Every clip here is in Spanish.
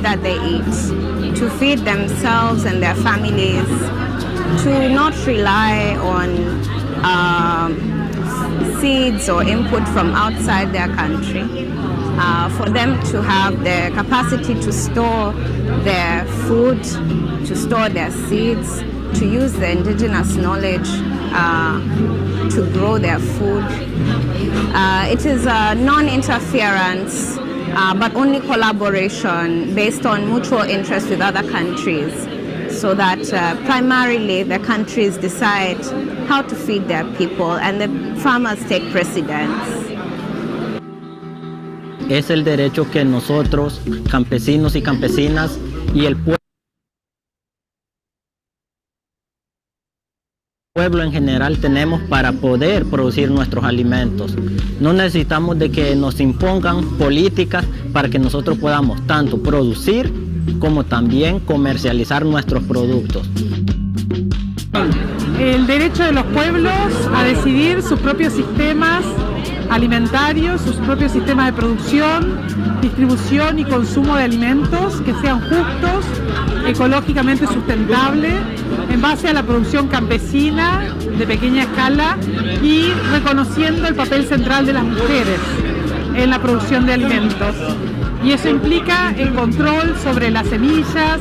food that they eat, to feed themselves and their families, to not rely on seeds or input from outside their country, for them to have the capacity to store their food, to store their seeds, to use the indigenous knowledge to grow their food. It is a non-interference, but only collaboration based on mutual interest with other countries, so that primarily the countries decide how to feed their people and the farmers take precedence. Es el derecho que nosotros, campesinos y campesinas, y el pueblo en general tenemos para poder producir nuestros alimentos. No necesitamos de que nos impongan políticas para que nosotros podamos tanto producir como también comercializar nuestros productos. El derecho de los pueblos a decidir sus propios sistemas alimentarios, sus propios sistemas de producción, distribución y consumo de alimentos que sean justos, ecológicamente sustentables, en base a la producción campesina de pequeña escala y reconociendo el papel central de las mujeres en la producción de alimentos. Y eso implica el control sobre las semillas,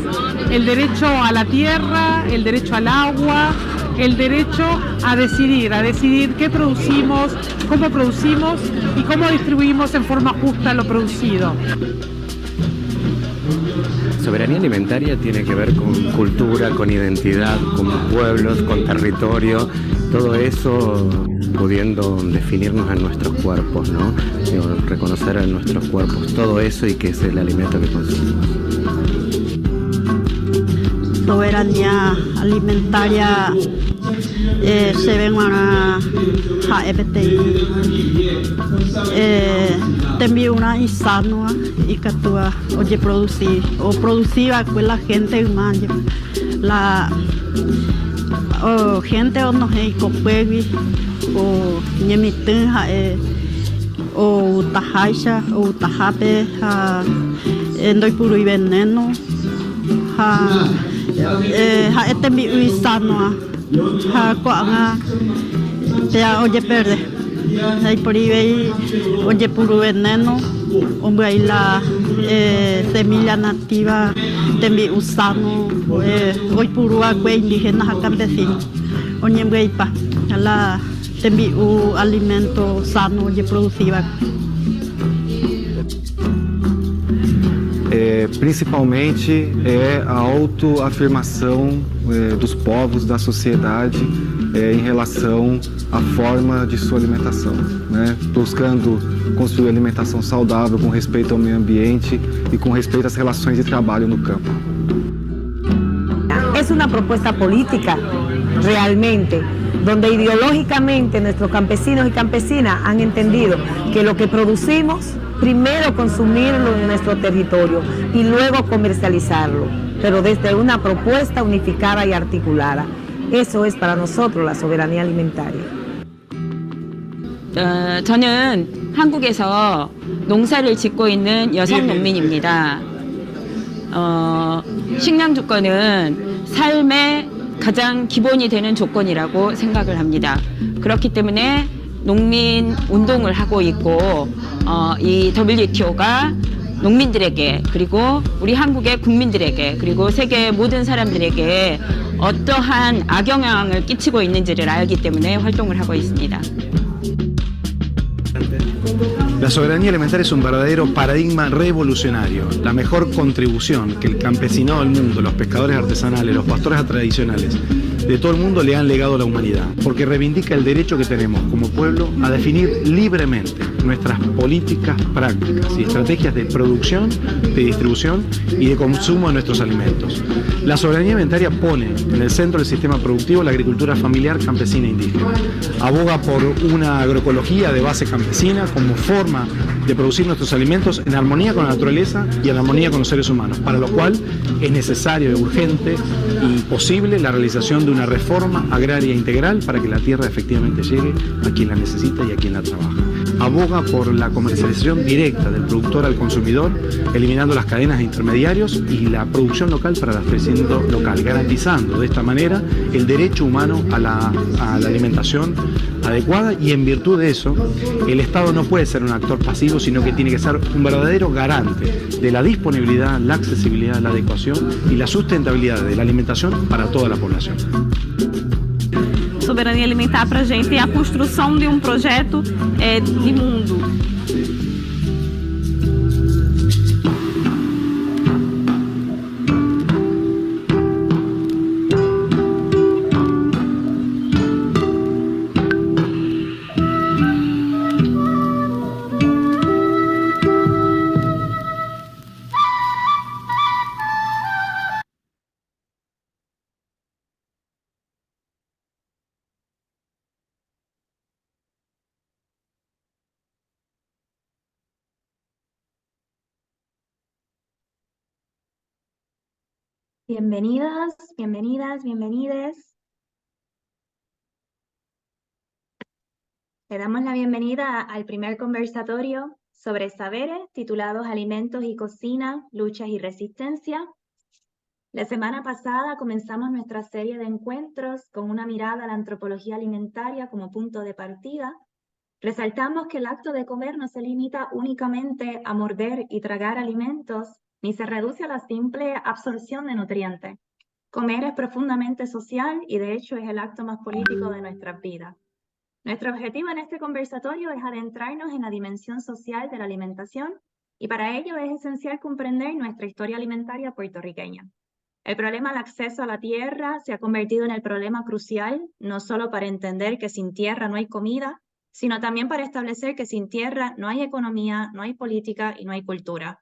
el derecho a la tierra, el derecho al agua, el derecho a decidir qué producimos, y cómo distribuimos en forma justa lo producido. Soberanía alimentaria tiene que ver con cultura, con identidad, con pueblos, con territorio, todo eso pudiendo definirnos en nuestros cuerpos, ¿no? Reconocer en nuestros cuerpos todo eso y que es el alimento que consumimos. Soberanía alimentaria se ven a HFTI también una isano y que actúa oye producir con la gente humana la gente o no hay copevi o ñemitinja o tajaisha o tajape endoi puro y veneno este mi isano coanga te oye perde hay por ahí oye puro veneno hombre ahí la semilla nativa también usamos hoy puro agua indígena campesino oye pa la también alimento sano oye produciva. Principalmente é a autoafirmação dos povos, da sociedade em relação à forma de sua alimentação, né? Buscando construir alimentação saudável com respeito ao meio ambiente e com respeito às relações de trabalho no campo. Es una propuesta política realmente, donde ideológicamente nuestros campesinos y campesinas han entendido que lo que producimos, primero consumirlo en nuestro territorio y luego comercializarlo, pero desde una propuesta unificada y articulada. Eso es para nosotros la soberanía alimentaria. 저는 한국에서 농사를 짓고 있는 여성 농민입니다. 식량 조건은 삶의 가장 기본이 되는 조건이라고 생각을 합니다. 그렇기 때문에 농민 운동을 하고 있고 이 WTO가 농민들에게 그리고 우리 한국의 국민들에게 그리고 세계의 모든 사람들에게 어떠한 악영향을 끼치고 있는지를 알기 때문에 활동을 하고 있습니다. La soberanía alimentaria es un verdadero paradigma revolucionario, la mejor contribución que el campesinado del mundo, los pescadores artesanales, los pastores tradicionales de todo el mundo le han legado a la humanidad, porque reivindica el derecho que tenemos como pueblo a definir libremente nuestras políticas prácticas y estrategias de producción, de distribución y de consumo de nuestros alimentos. La soberanía alimentaria pone en el centro del sistema productivo la agricultura familiar, campesina e indígena. Aboga por una agroecología de base campesina como forma de producir nuestros alimentos en armonía con la naturaleza y en armonía con los seres humanos, para lo cual es necesario, urgente y posible la realización de una reforma agraria integral para que la tierra efectivamente llegue a quien la necesita y a quien la trabaja. Aboga por la comercialización directa del productor al consumidor, eliminando las cadenas de intermediarios y la producción local para el abastecimiento local, garantizando de esta manera el derecho humano a la alimentación adecuada, y en virtud de eso el Estado no puede ser un actor pasivo, sino que tiene que ser un verdadero garante de la disponibilidad, la accesibilidad, la adecuación y la sustentabilidad de la alimentación para toda la población. Soberania alimentar para a gente é a construção de projeto de mundo. Bienvenidas, bienvenidas, bienvenides. Le damos la bienvenida al primer conversatorio sobre saberes titulados Alimentos y Cocina, Luchas y Resistencia. La semana pasada comenzamos nuestra serie de encuentros con una mirada a la antropología alimentaria como punto de partida. Resaltamos que el acto de comer no se limita únicamente a morder y tragar alimentos, ni se reduce a la simple absorción de nutrientes. Comer es profundamente social y de hecho es el acto más político de nuestras vidas. Nuestro objetivo en este conversatorio es adentrarnos en la dimensión social de la alimentación y para ello es esencial comprender nuestra historia alimentaria puertorriqueña. El problema del acceso a la tierra se ha convertido en el problema crucial, no solo para entender que sin tierra no hay comida, sino también para establecer que sin tierra no hay economía, no hay política y no hay cultura.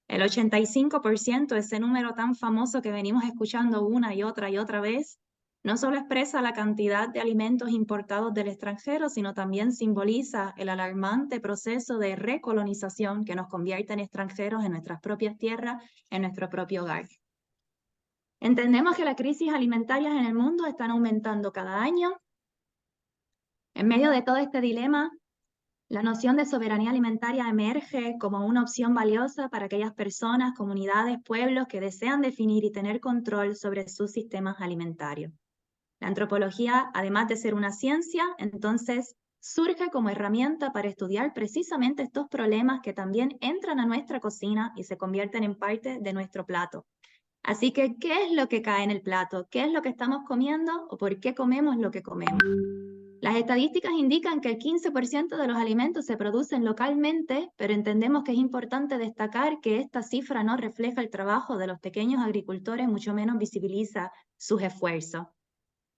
El 85%, ese número tan famoso que venimos escuchando una y otra vez, no solo expresa la cantidad de alimentos importados del extranjero, sino también simboliza el alarmante proceso de recolonización que nos convierte en extranjeros en nuestras propias tierras, en nuestro propio hogar. Entendemos que las crisis alimentarias en el mundo están aumentando cada año. En medio de todo este dilema, la noción de soberanía alimentaria emerge como una opción valiosa para aquellas personas, comunidades, pueblos que desean definir y tener control sobre sus sistemas alimentarios. La antropología, además de ser una ciencia, entonces surge como herramienta para estudiar precisamente estos problemas que también entran a nuestra cocina y se convierten en parte de nuestro plato. Así que, ¿qué es lo que cae en el plato? ¿Qué es lo que estamos comiendo o por qué comemos lo que comemos? Las estadísticas indican que el 15% de los alimentos se producen localmente, pero entendemos que es importante destacar que esta cifra no refleja el trabajo de los pequeños agricultores, mucho menos visibiliza sus esfuerzos.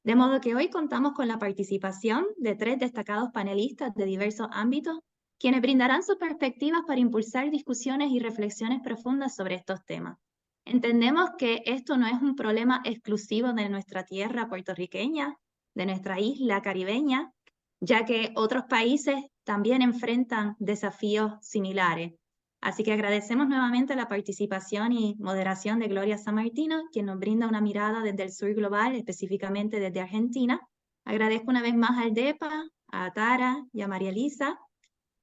De modo que hoy contamos con la participación de 3 destacados panelistas de diversos ámbitos, quienes brindarán sus perspectivas para impulsar discusiones y reflexiones profundas sobre estos temas. Entendemos que esto no es un problema exclusivo de nuestra tierra puertorriqueña, de nuestra isla caribeña, ya que otros países también enfrentan desafíos similares. Así que agradecemos nuevamente la participación y moderación de Gloria Sammartino, quien nos brinda una mirada desde el sur global, específicamente desde Argentina. Agradezco una vez más al DEPA, a Tara y a María Elisa.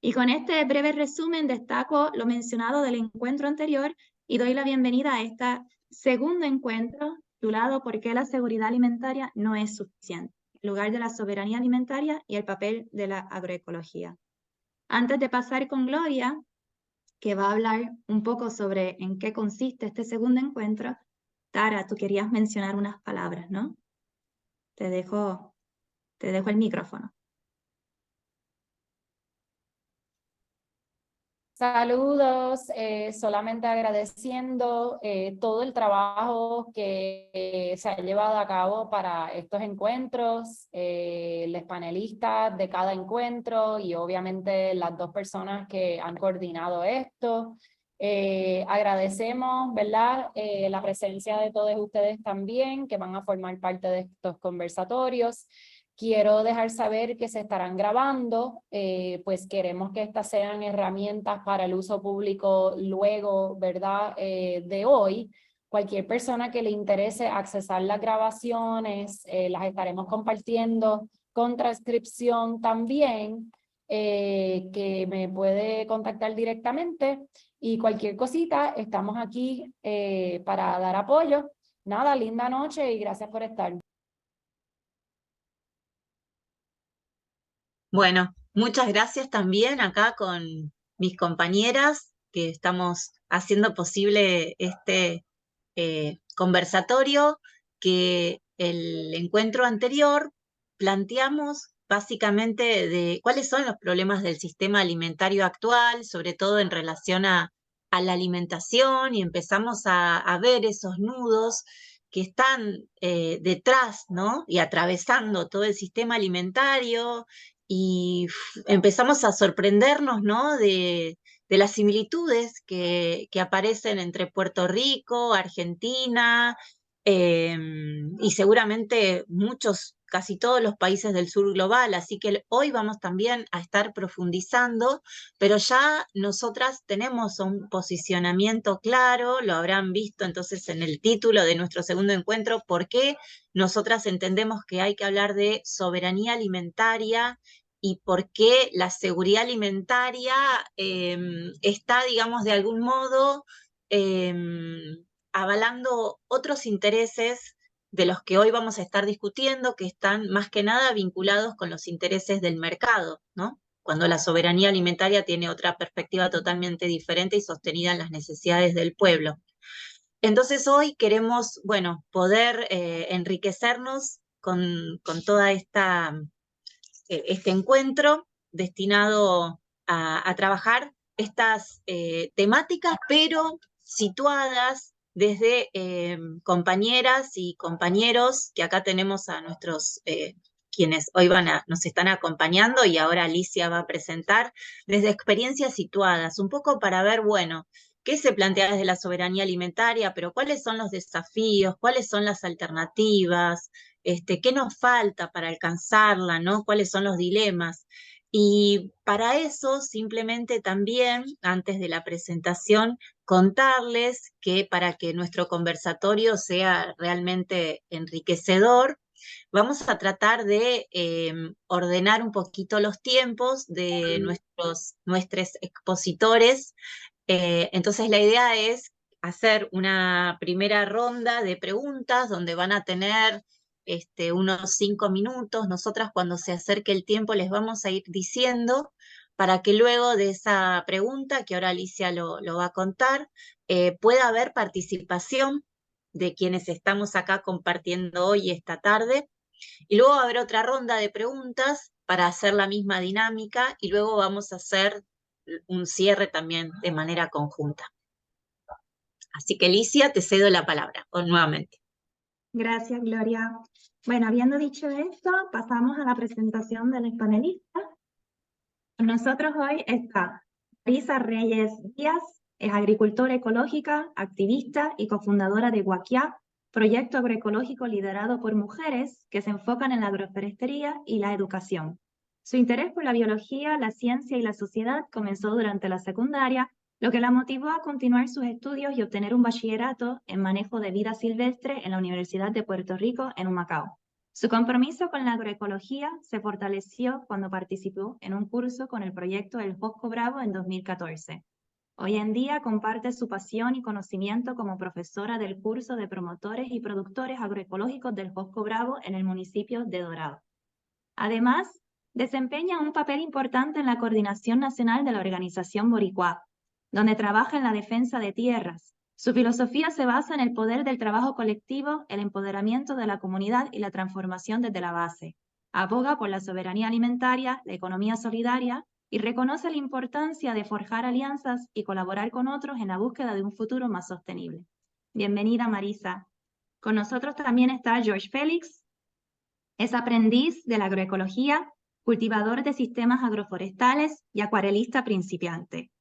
Y con este breve resumen destaco lo mencionado del encuentro anterior y doy la bienvenida a este segundo encuentro titulado ¿Por qué la seguridad alimentaria no es suficiente? El lugar de la soberanía alimentaria y el papel de la agroecología. Antes de pasar con Gloria, que va a hablar un poco sobre en qué consiste este segundo encuentro, Tara, tú querías mencionar unas palabras, ¿no? Te dejo el micrófono. Saludos, solamente agradeciendo todo el trabajo que se ha llevado a cabo para estos encuentros, los panelistas de cada encuentro y obviamente las 2 personas que han coordinado esto. Agradecemos, ¿verdad? La presencia de todos ustedes también que van a formar parte de estos conversatorios. Quiero dejar saber que se estarán grabando, pues queremos que estas sean herramientas para el uso público luego, ¿verdad?, de hoy. Cualquier persona que le interese accesar las grabaciones, las estaremos compartiendo con transcripción también, que me puede contactar directamente, y cualquier cosita, estamos aquí para dar apoyo. Nada, linda noche y gracias por estar. Bueno, muchas gracias también acá con mis compañeras que estamos haciendo posible este conversatorio, que el encuentro anterior planteamos básicamente de cuáles son los problemas del sistema alimentario actual, sobre todo en relación a la alimentación, y empezamos a ver esos nudos que están detrás, ¿no?, y atravesando todo el sistema alimentario, y empezamos a sorprendernos, ¿no?, de las similitudes que aparecen entre Puerto Rico, Argentina, y seguramente casi todos los países del sur global. Así que hoy vamos también a estar profundizando, pero ya nosotras tenemos un posicionamiento claro, lo habrán visto entonces en el título de nuestro segundo encuentro, por qué nosotras entendemos que hay que hablar de soberanía alimentaria y por qué la seguridad alimentaria está, digamos, de algún modo avalando otros intereses de los que hoy vamos a estar discutiendo, que están más que nada vinculados con los intereses del mercado, ¿no? Cuando la soberanía alimentaria tiene otra perspectiva totalmente diferente y sostenida en las necesidades del pueblo. Entonces hoy queremos, bueno, poder enriquecernos con toda este encuentro destinado a trabajar estas temáticas, pero situadas desde compañeras y compañeros, que acá tenemos a nuestros, quienes hoy nos están acompañando, y ahora Alicia va a presentar, desde experiencias situadas, un poco para ver, bueno, qué se plantea desde la soberanía alimentaria, pero cuáles son los desafíos, cuáles son las alternativas, qué nos falta para alcanzarla, ¿no?, cuáles son los dilemas. Y para eso, simplemente también, antes de la presentación, contarles que para que nuestro conversatorio sea realmente enriquecedor, vamos a tratar de ordenar un poquito los tiempos de nuestros expositores. Entonces la idea es hacer una primera ronda de preguntas donde van a tener unos 5 minutos. Nosotras, cuando se acerque el tiempo, les vamos a ir diciendo, para que luego de esa pregunta, que ahora Alicia lo va a contar, pueda haber participación de quienes estamos acá compartiendo hoy, esta tarde, y luego va a haber otra ronda de preguntas para hacer la misma dinámica, y luego vamos a hacer un cierre también de manera conjunta. Así que, Alicia, te cedo la palabra nuevamente. Gracias, Gloria. Bueno, habiendo dicho esto, pasamos a la presentación de los panelistas. Con nosotros hoy está Marisa Reyes Díaz, es agricultora ecológica, activista y cofundadora de Guaquiá, proyecto agroecológico liderado por mujeres que se enfocan en la agroforestería y la educación. Su interés por la biología, la ciencia y la sociedad comenzó durante la secundaria, lo que la motivó a continuar sus estudios y obtener un bachillerato en manejo de vida silvestre en la Universidad de Puerto Rico en Humacao. Su compromiso con la agroecología se fortaleció cuando participó en un curso con el proyecto El Josco Bravo en 2014. Hoy en día comparte su pasión y conocimiento como profesora del curso de promotores y productores agroecológicos del Josco Bravo en el municipio de Dorado. Además, desempeña un papel importante en la coordinación nacional de la organización Boricua, donde trabaja en la defensa de tierras. Su filosofía se basa en el poder del trabajo colectivo, el empoderamiento de la comunidad y la transformación desde la base. Aboga por la soberanía alimentaria, la economía solidaria y reconoce la importancia de forjar alianzas y colaborar con otros en la búsqueda de un futuro más sostenible. Bienvenida, Marisa. Con nosotros también está George Félix. Es aprendiz de la agroecología, cultivador de sistemas agroforestales y acuarelista principiante.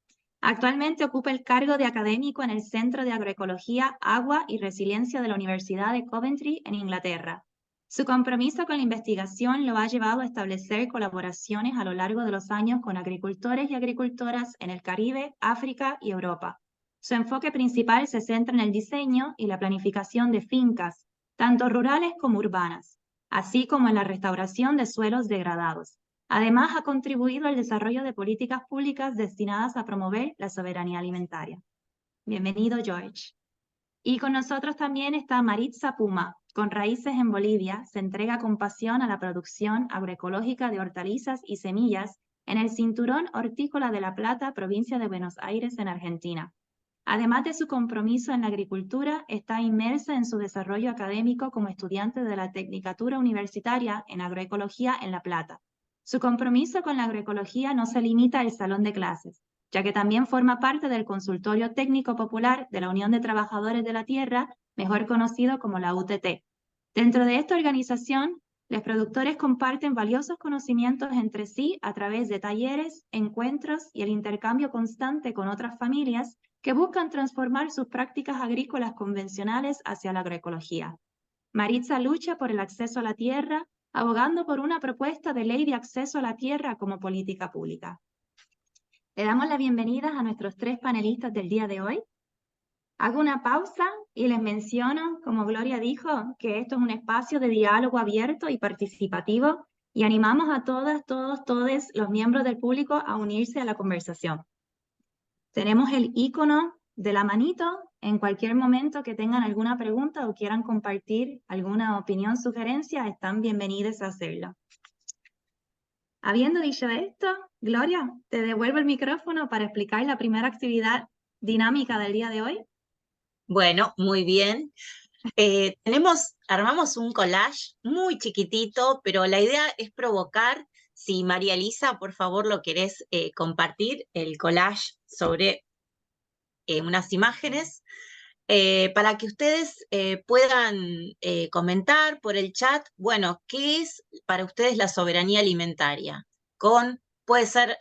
Actualmente ocupa el cargo de académico en el Centro de Agroecología, Agua y Resiliencia de la Universidad de Coventry en Inglaterra. Su compromiso con la investigación lo ha llevado a establecer colaboraciones a lo largo de los años con agricultores y agricultoras en el Caribe, África y Europa. Su enfoque principal se centra en el diseño y la planificación de fincas, tanto rurales como urbanas, así como en la restauración de suelos degradados. Además, ha contribuido al desarrollo de políticas públicas destinadas a promover la soberanía alimentaria. Bienvenido, George. Y con nosotros también está Maritza Puma. Con raíces en Bolivia, se entrega con pasión a la producción agroecológica de hortalizas y semillas en el Cinturón Hortícola de La Plata, provincia de Buenos Aires, en Argentina. Además de su compromiso en la agricultura, está inmersa en su desarrollo académico como estudiante de la Tecnicatura Universitaria en Agroecología en La Plata. Su compromiso con la agroecología no se limita al salón de clases, ya que también forma parte del Consultorio Técnico Popular de la Unión de Trabajadores de la Tierra, mejor conocido como la UTT. Dentro de esta organización, los productores comparten valiosos conocimientos entre sí a través de talleres, encuentros y el intercambio constante con otras familias que buscan transformar sus prácticas agrícolas convencionales hacia la agroecología. Maritza lucha por el acceso a la tierra, abogando por una propuesta de ley de acceso a la tierra como política pública. Le damos la bienvenida a nuestros 3 panelistas del día de hoy. Hago una pausa y les menciono, como Gloria dijo, que esto es un espacio de diálogo abierto y participativo y animamos a todas, todos los miembros del público a unirse a la conversación. Tenemos el icono de la manito en cualquier momento que tengan alguna pregunta o quieran compartir alguna opinión, sugerencia, están bienvenidos a hacerlo. Habiendo dicho esto, Gloria, te devuelvo el micrófono para explicar la primera actividad dinámica del día de hoy. Bueno, muy bien. Armamos un collage muy chiquitito, pero la idea es provocar. Si María Elisa, por favor, lo querés compartir, el collage sobre unas imágenes, para que ustedes puedan comentar por el chat, bueno, ¿qué es para ustedes la soberanía alimentaria? Puede ser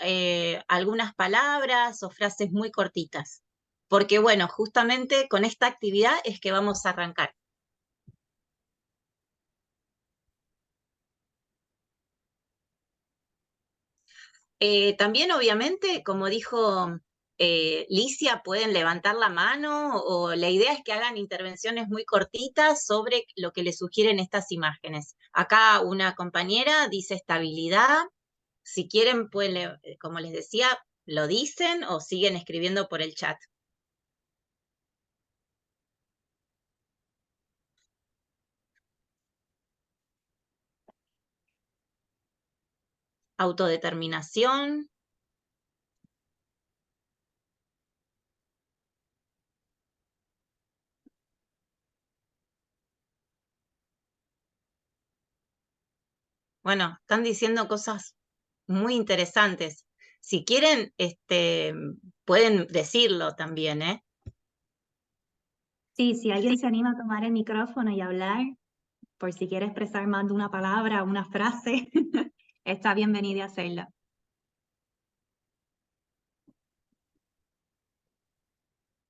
algunas palabras o frases muy cortitas, porque bueno, justamente con esta actividad es que vamos a arrancar. También, obviamente, como dijo Licia, pueden levantar la mano o la idea es que hagan intervenciones muy cortitas sobre lo que les sugieren estas imágenes. Acá una compañera dice estabilidad. Si quieren, pueden, como les decía, lo dicen o siguen escribiendo por el chat. Autodeterminación. Bueno, están diciendo cosas muy interesantes. Si quieren, pueden decirlo también, ¿eh? Sí, si alguien se anima a tomar el micrófono y hablar, por si quiere expresar más de una palabra o una frase, está bienvenido a hacerlo.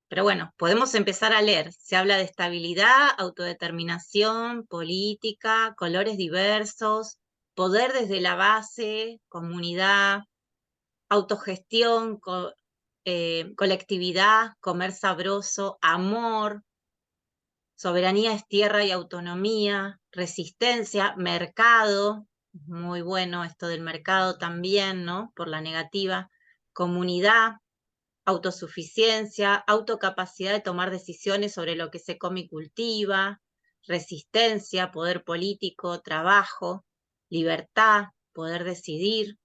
Pero bueno, podemos empezar a leer. Se habla de estabilidad, autodeterminación, política, colores diversos, poder desde la base, comunidad, autogestión, colectividad, comer sabroso, amor, soberanía es tierra y autonomía, resistencia, mercado, muy bueno esto del mercado también, ¿no? Por la negativa, comunidad, autosuficiencia, autocapacidad de tomar decisiones sobre lo que se come y cultiva, resistencia, poder político, trabajo, libertad, poder decidir.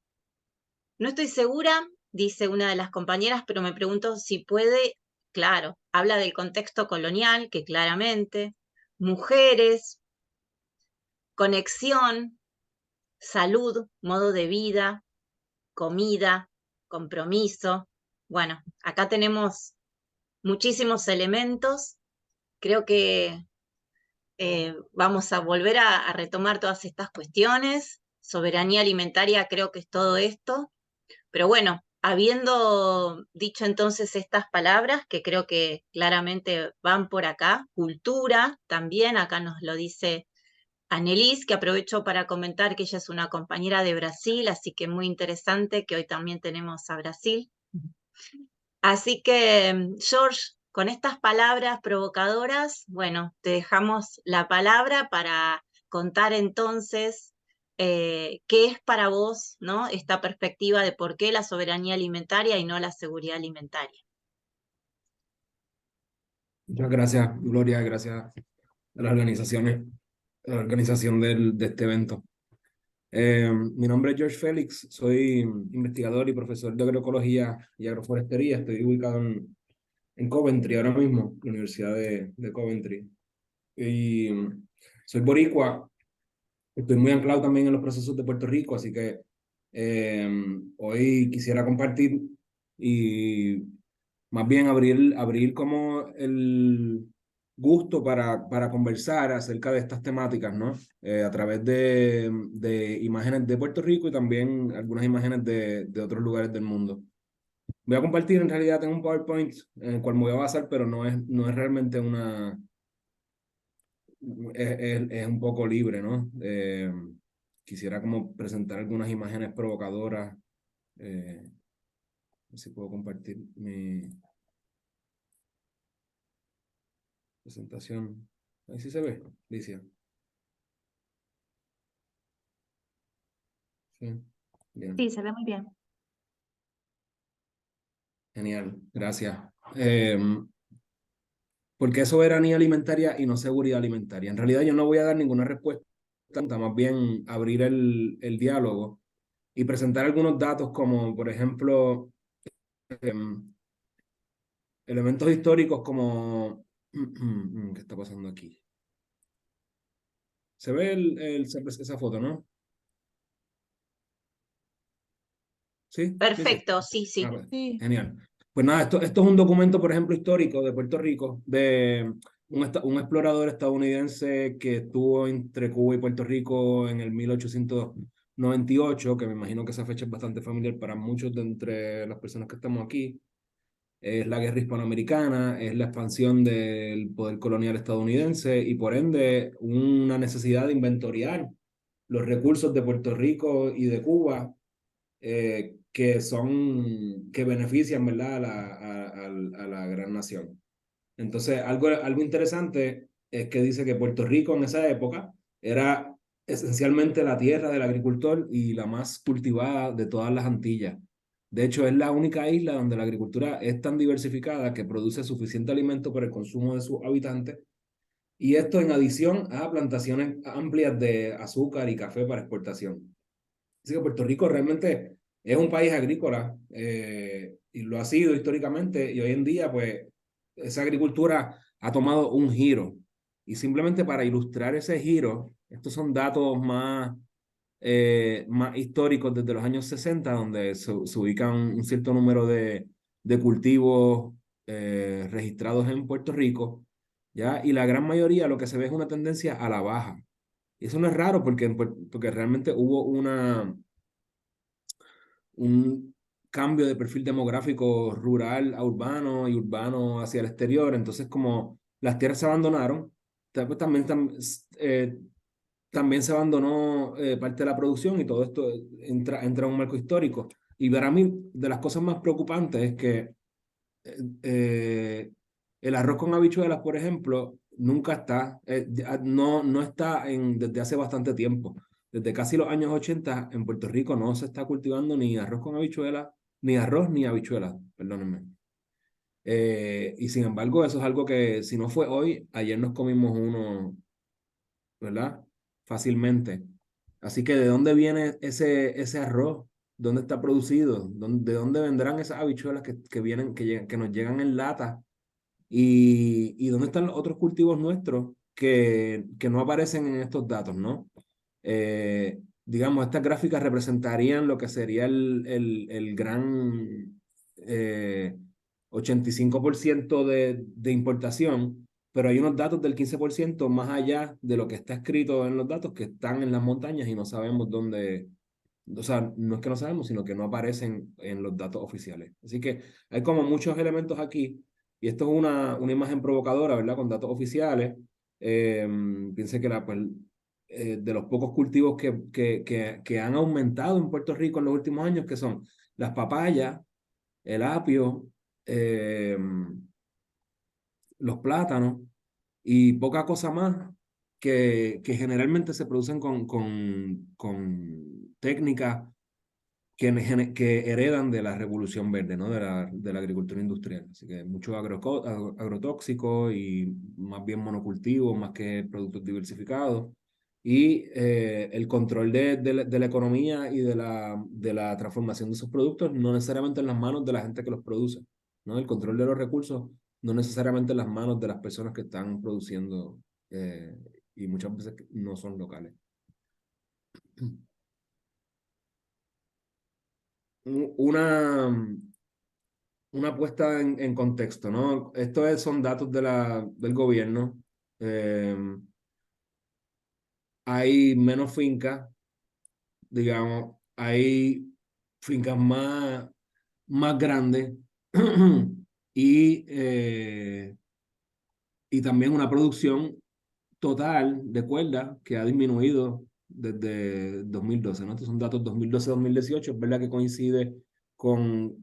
No estoy segura, dice una de las compañeras, pero me pregunto si puede, claro, habla del contexto colonial, que claramente, mujeres, conexión, salud, modo de vida, comida, compromiso. Bueno, acá tenemos muchísimos elementos. Creo que vamos a volver a retomar todas estas cuestiones. Soberanía alimentaria creo que es todo esto. Pero bueno, habiendo dicho entonces estas palabras, que creo que claramente van por acá, cultura también, acá nos lo dice Annelise, que aprovecho para comentar que ella es una compañera de Brasil, así que muy interesante que hoy también tenemos a Brasil. Así que, George, con estas palabras provocadoras, bueno, te dejamos la palabra para contar entonces qué es para vos, ¿no?, esta perspectiva de por qué la soberanía alimentaria y no la seguridad alimentaria. Muchas gracias, Gloria, gracias a las organizaciones, a la organización de este evento. Mi nombre es George Félix, soy investigador y profesor de agroecología y agroforestería. Estoy ubicado en Coventry ahora mismo, la Universidad de Coventry. Y soy boricua, estoy muy anclado también en los procesos de Puerto Rico, así que hoy quisiera compartir y más bien abrir como el gusto para conversar acerca de estas temáticas, ¿no? A través de imágenes de Puerto Rico y también algunas imágenes de otros lugares del mundo. Voy a compartir, en realidad tengo un PowerPoint en el cual me voy a basar, pero no es realmente una... Es un poco libre, ¿no? Quisiera como presentar algunas imágenes provocadoras. A ver si puedo compartir mi presentación. Ahí sí se ve, Alicia. Sí, bien. Sí, se ve muy bien. Genial, gracias. ¿Por qué soberanía alimentaria y no seguridad alimentaria? En realidad yo no voy a dar ninguna respuesta, más bien abrir el diálogo y presentar algunos datos como, por ejemplo, elementos históricos como... ¿Qué está pasando aquí? Se ve esa foto, ¿no? ¿Sí? Perfecto, sí, sí. Ah, pues, genial. Pues nada, esto es un documento, por ejemplo, histórico de Puerto Rico, de un explorador estadounidense que estuvo entre Cuba y Puerto Rico en el 1898, que me imagino que esa fecha es bastante familiar para muchos de entre las personas que estamos aquí. Es la guerra hispanoamericana, es la expansión del poder colonial estadounidense y por ende una necesidad de inventoriar los recursos de Puerto Rico y de Cuba que benefician, ¿verdad?, a la gran nación. Entonces, algo interesante es que dice que Puerto Rico en esa época era esencialmente la tierra del agricultor y la más cultivada de todas las Antillas. De hecho, es la única isla donde la agricultura es tan diversificada que produce suficiente alimento para el consumo de sus habitantes, y esto en adición a plantaciones amplias de azúcar y café para exportación. Así que Puerto Rico realmente es un país agrícola y lo ha sido históricamente, y hoy en día pues esa agricultura ha tomado un giro. Y simplemente para ilustrar ese giro, estos son datos más históricos desde los años 60, donde se ubican un cierto número de cultivos registrados en Puerto Rico, ¿ya? Y la gran mayoría lo que se ve es una tendencia a la baja. Y eso no es raro porque realmente hubo un cambio de perfil demográfico rural a urbano y urbano hacia el exterior. Entonces, como las tierras se abandonaron, pues también se abandonó parte de la producción, y todo esto entra en un marco histórico. Y para mí, de las cosas más preocupantes es que el arroz con habichuelas, por ejemplo, nunca está, no está desde hace bastante tiempo. Desde casi los años 80 en Puerto Rico no se está cultivando ni arroz con habichuelas, ni arroz ni habichuelas, perdónenme. Y sin embargo, eso es algo que si no fue hoy, ayer nos comimos uno, ¿verdad? Fácilmente. Así que ¿de dónde viene ese arroz? ¿Dónde está producido? ¿De dónde vendrán esas habichuelas que nos llegan en lata? ¿Y dónde están los otros cultivos nuestros que no aparecen en estos datos, ¿no? Digamos, estas gráficas representarían lo que sería el gran 85% de importación, pero hay unos datos del 15% más allá de lo que está escrito en los datos, que están en las montañas y no sabemos dónde. O sea, no es que no sabemos, sino que no aparecen en los datos oficiales. Así que hay como muchos elementos aquí, y esto es una imagen provocadora, ¿verdad? Con datos oficiales. Piense que de los pocos cultivos que han aumentado en Puerto Rico en los últimos años, que son las papayas, el apio, los plátanos y poca cosa más que generalmente se producen con técnicas que heredan de la revolución verde, ¿no? De la agricultura industrial. Así que mucho agrotóxico y más bien monocultivo, más que productos diversificados. Y el control de la economía y de la transformación de esos productos, no necesariamente en las manos de la gente que los produce, ¿no? El control de los recursos, no necesariamente en las manos de las personas que están produciendo y muchas veces no son locales. Una puesta en contexto, ¿no? Son datos del gobierno. Hay menos fincas, digamos, hay fincas más grandes y también una producción total de cuerda que ha disminuido desde 2012, ¿no? Estos son datos 2012-2018, es verdad que coincide con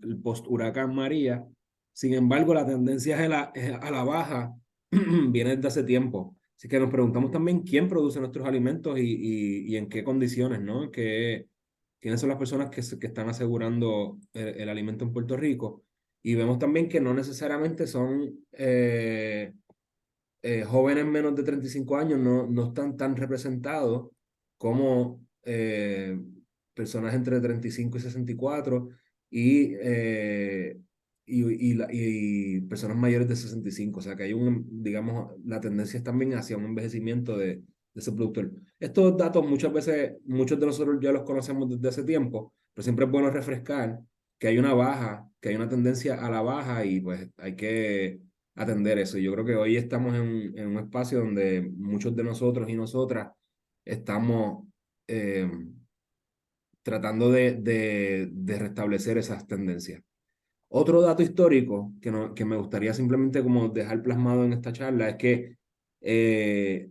el post-huracán María. Sin embargo, la tendencia a la baja viene desde hace tiempo. Así que nos preguntamos también quién produce nuestros alimentos y en qué condiciones, ¿no? ¿Quiénes son las personas que están asegurando el alimento en Puerto Rico? Y vemos también que no necesariamente son jóvenes menos de 35 años, no están tan representados como personas entre 35 y 64 y personas mayores de 65. O sea que hay digamos, la tendencia es también hacia un envejecimiento de ese productor. Estos datos muchas veces, muchos de nosotros ya los conocemos desde hace tiempo, pero siempre es bueno refrescar que hay una tendencia a la baja y pues hay que atender eso. Yo creo que hoy estamos en un espacio donde muchos de nosotros y nosotras estamos tratando de restablecer esas tendencias. Otro dato histórico que me gustaría simplemente como dejar plasmado en esta charla es que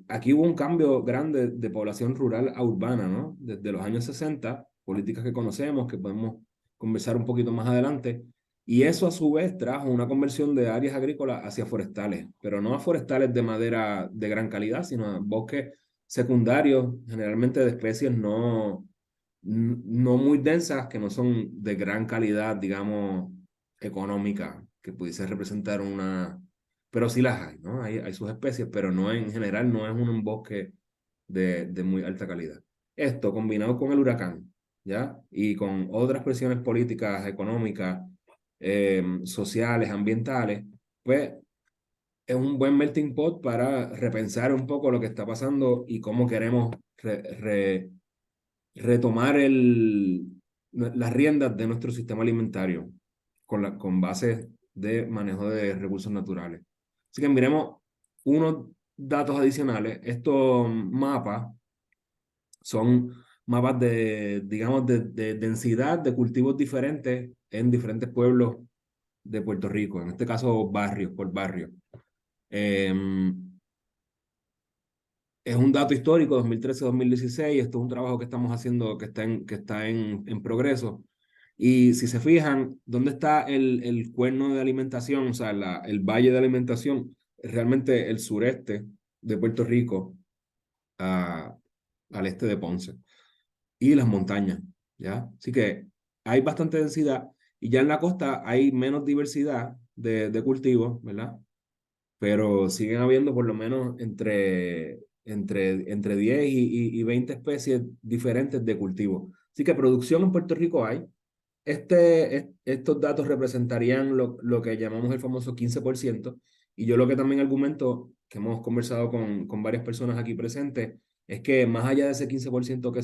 aquí hubo un cambio grande de población rural a urbana, ¿no? Desde los años 60, políticas que conocemos, que podemos conversar un poquito más adelante, y eso a su vez trajo una conversión de áreas agrícolas hacia forestales, pero no a forestales de madera de gran calidad, sino a bosques secundarios, generalmente de especies no muy densas, que no son de gran calidad, digamos, económica, que pudiese representar pero sí las hay, ¿no? Hay sus especies, pero no en general no es un bosque de muy alta calidad. Esto combinado con el huracán, ¿ya? Y con otras presiones políticas, económicas, sociales, ambientales, pues es un buen melting pot para repensar un poco lo que está pasando y cómo queremos retomar las riendas de nuestro sistema alimentario con bases de manejo de recursos naturales. Así que miremos unos datos adicionales. Estos mapas son mapas digamos, de densidad de cultivos diferentes en diferentes pueblos de Puerto Rico, en este caso barrios por barrio. Es un dato histórico, 2013-2016, esto es un trabajo que estamos haciendo que está en progreso. Y si se fijan, ¿dónde está el cuerno de alimentación? O sea, el valle de alimentación, es realmente el sureste de Puerto Rico al este de Ponce. Y las montañas, ¿ya? Así que hay bastante densidad y ya en la costa hay menos diversidad de cultivos, ¿verdad? Pero siguen habiendo por lo menos entre 10 y 20 especies diferentes de cultivos. Así que producción en Puerto Rico hay. Estos datos representarían lo que llamamos el famoso 15%, y yo lo que también argumento, que hemos conversado con varias personas aquí presentes, es que más allá de ese 15% que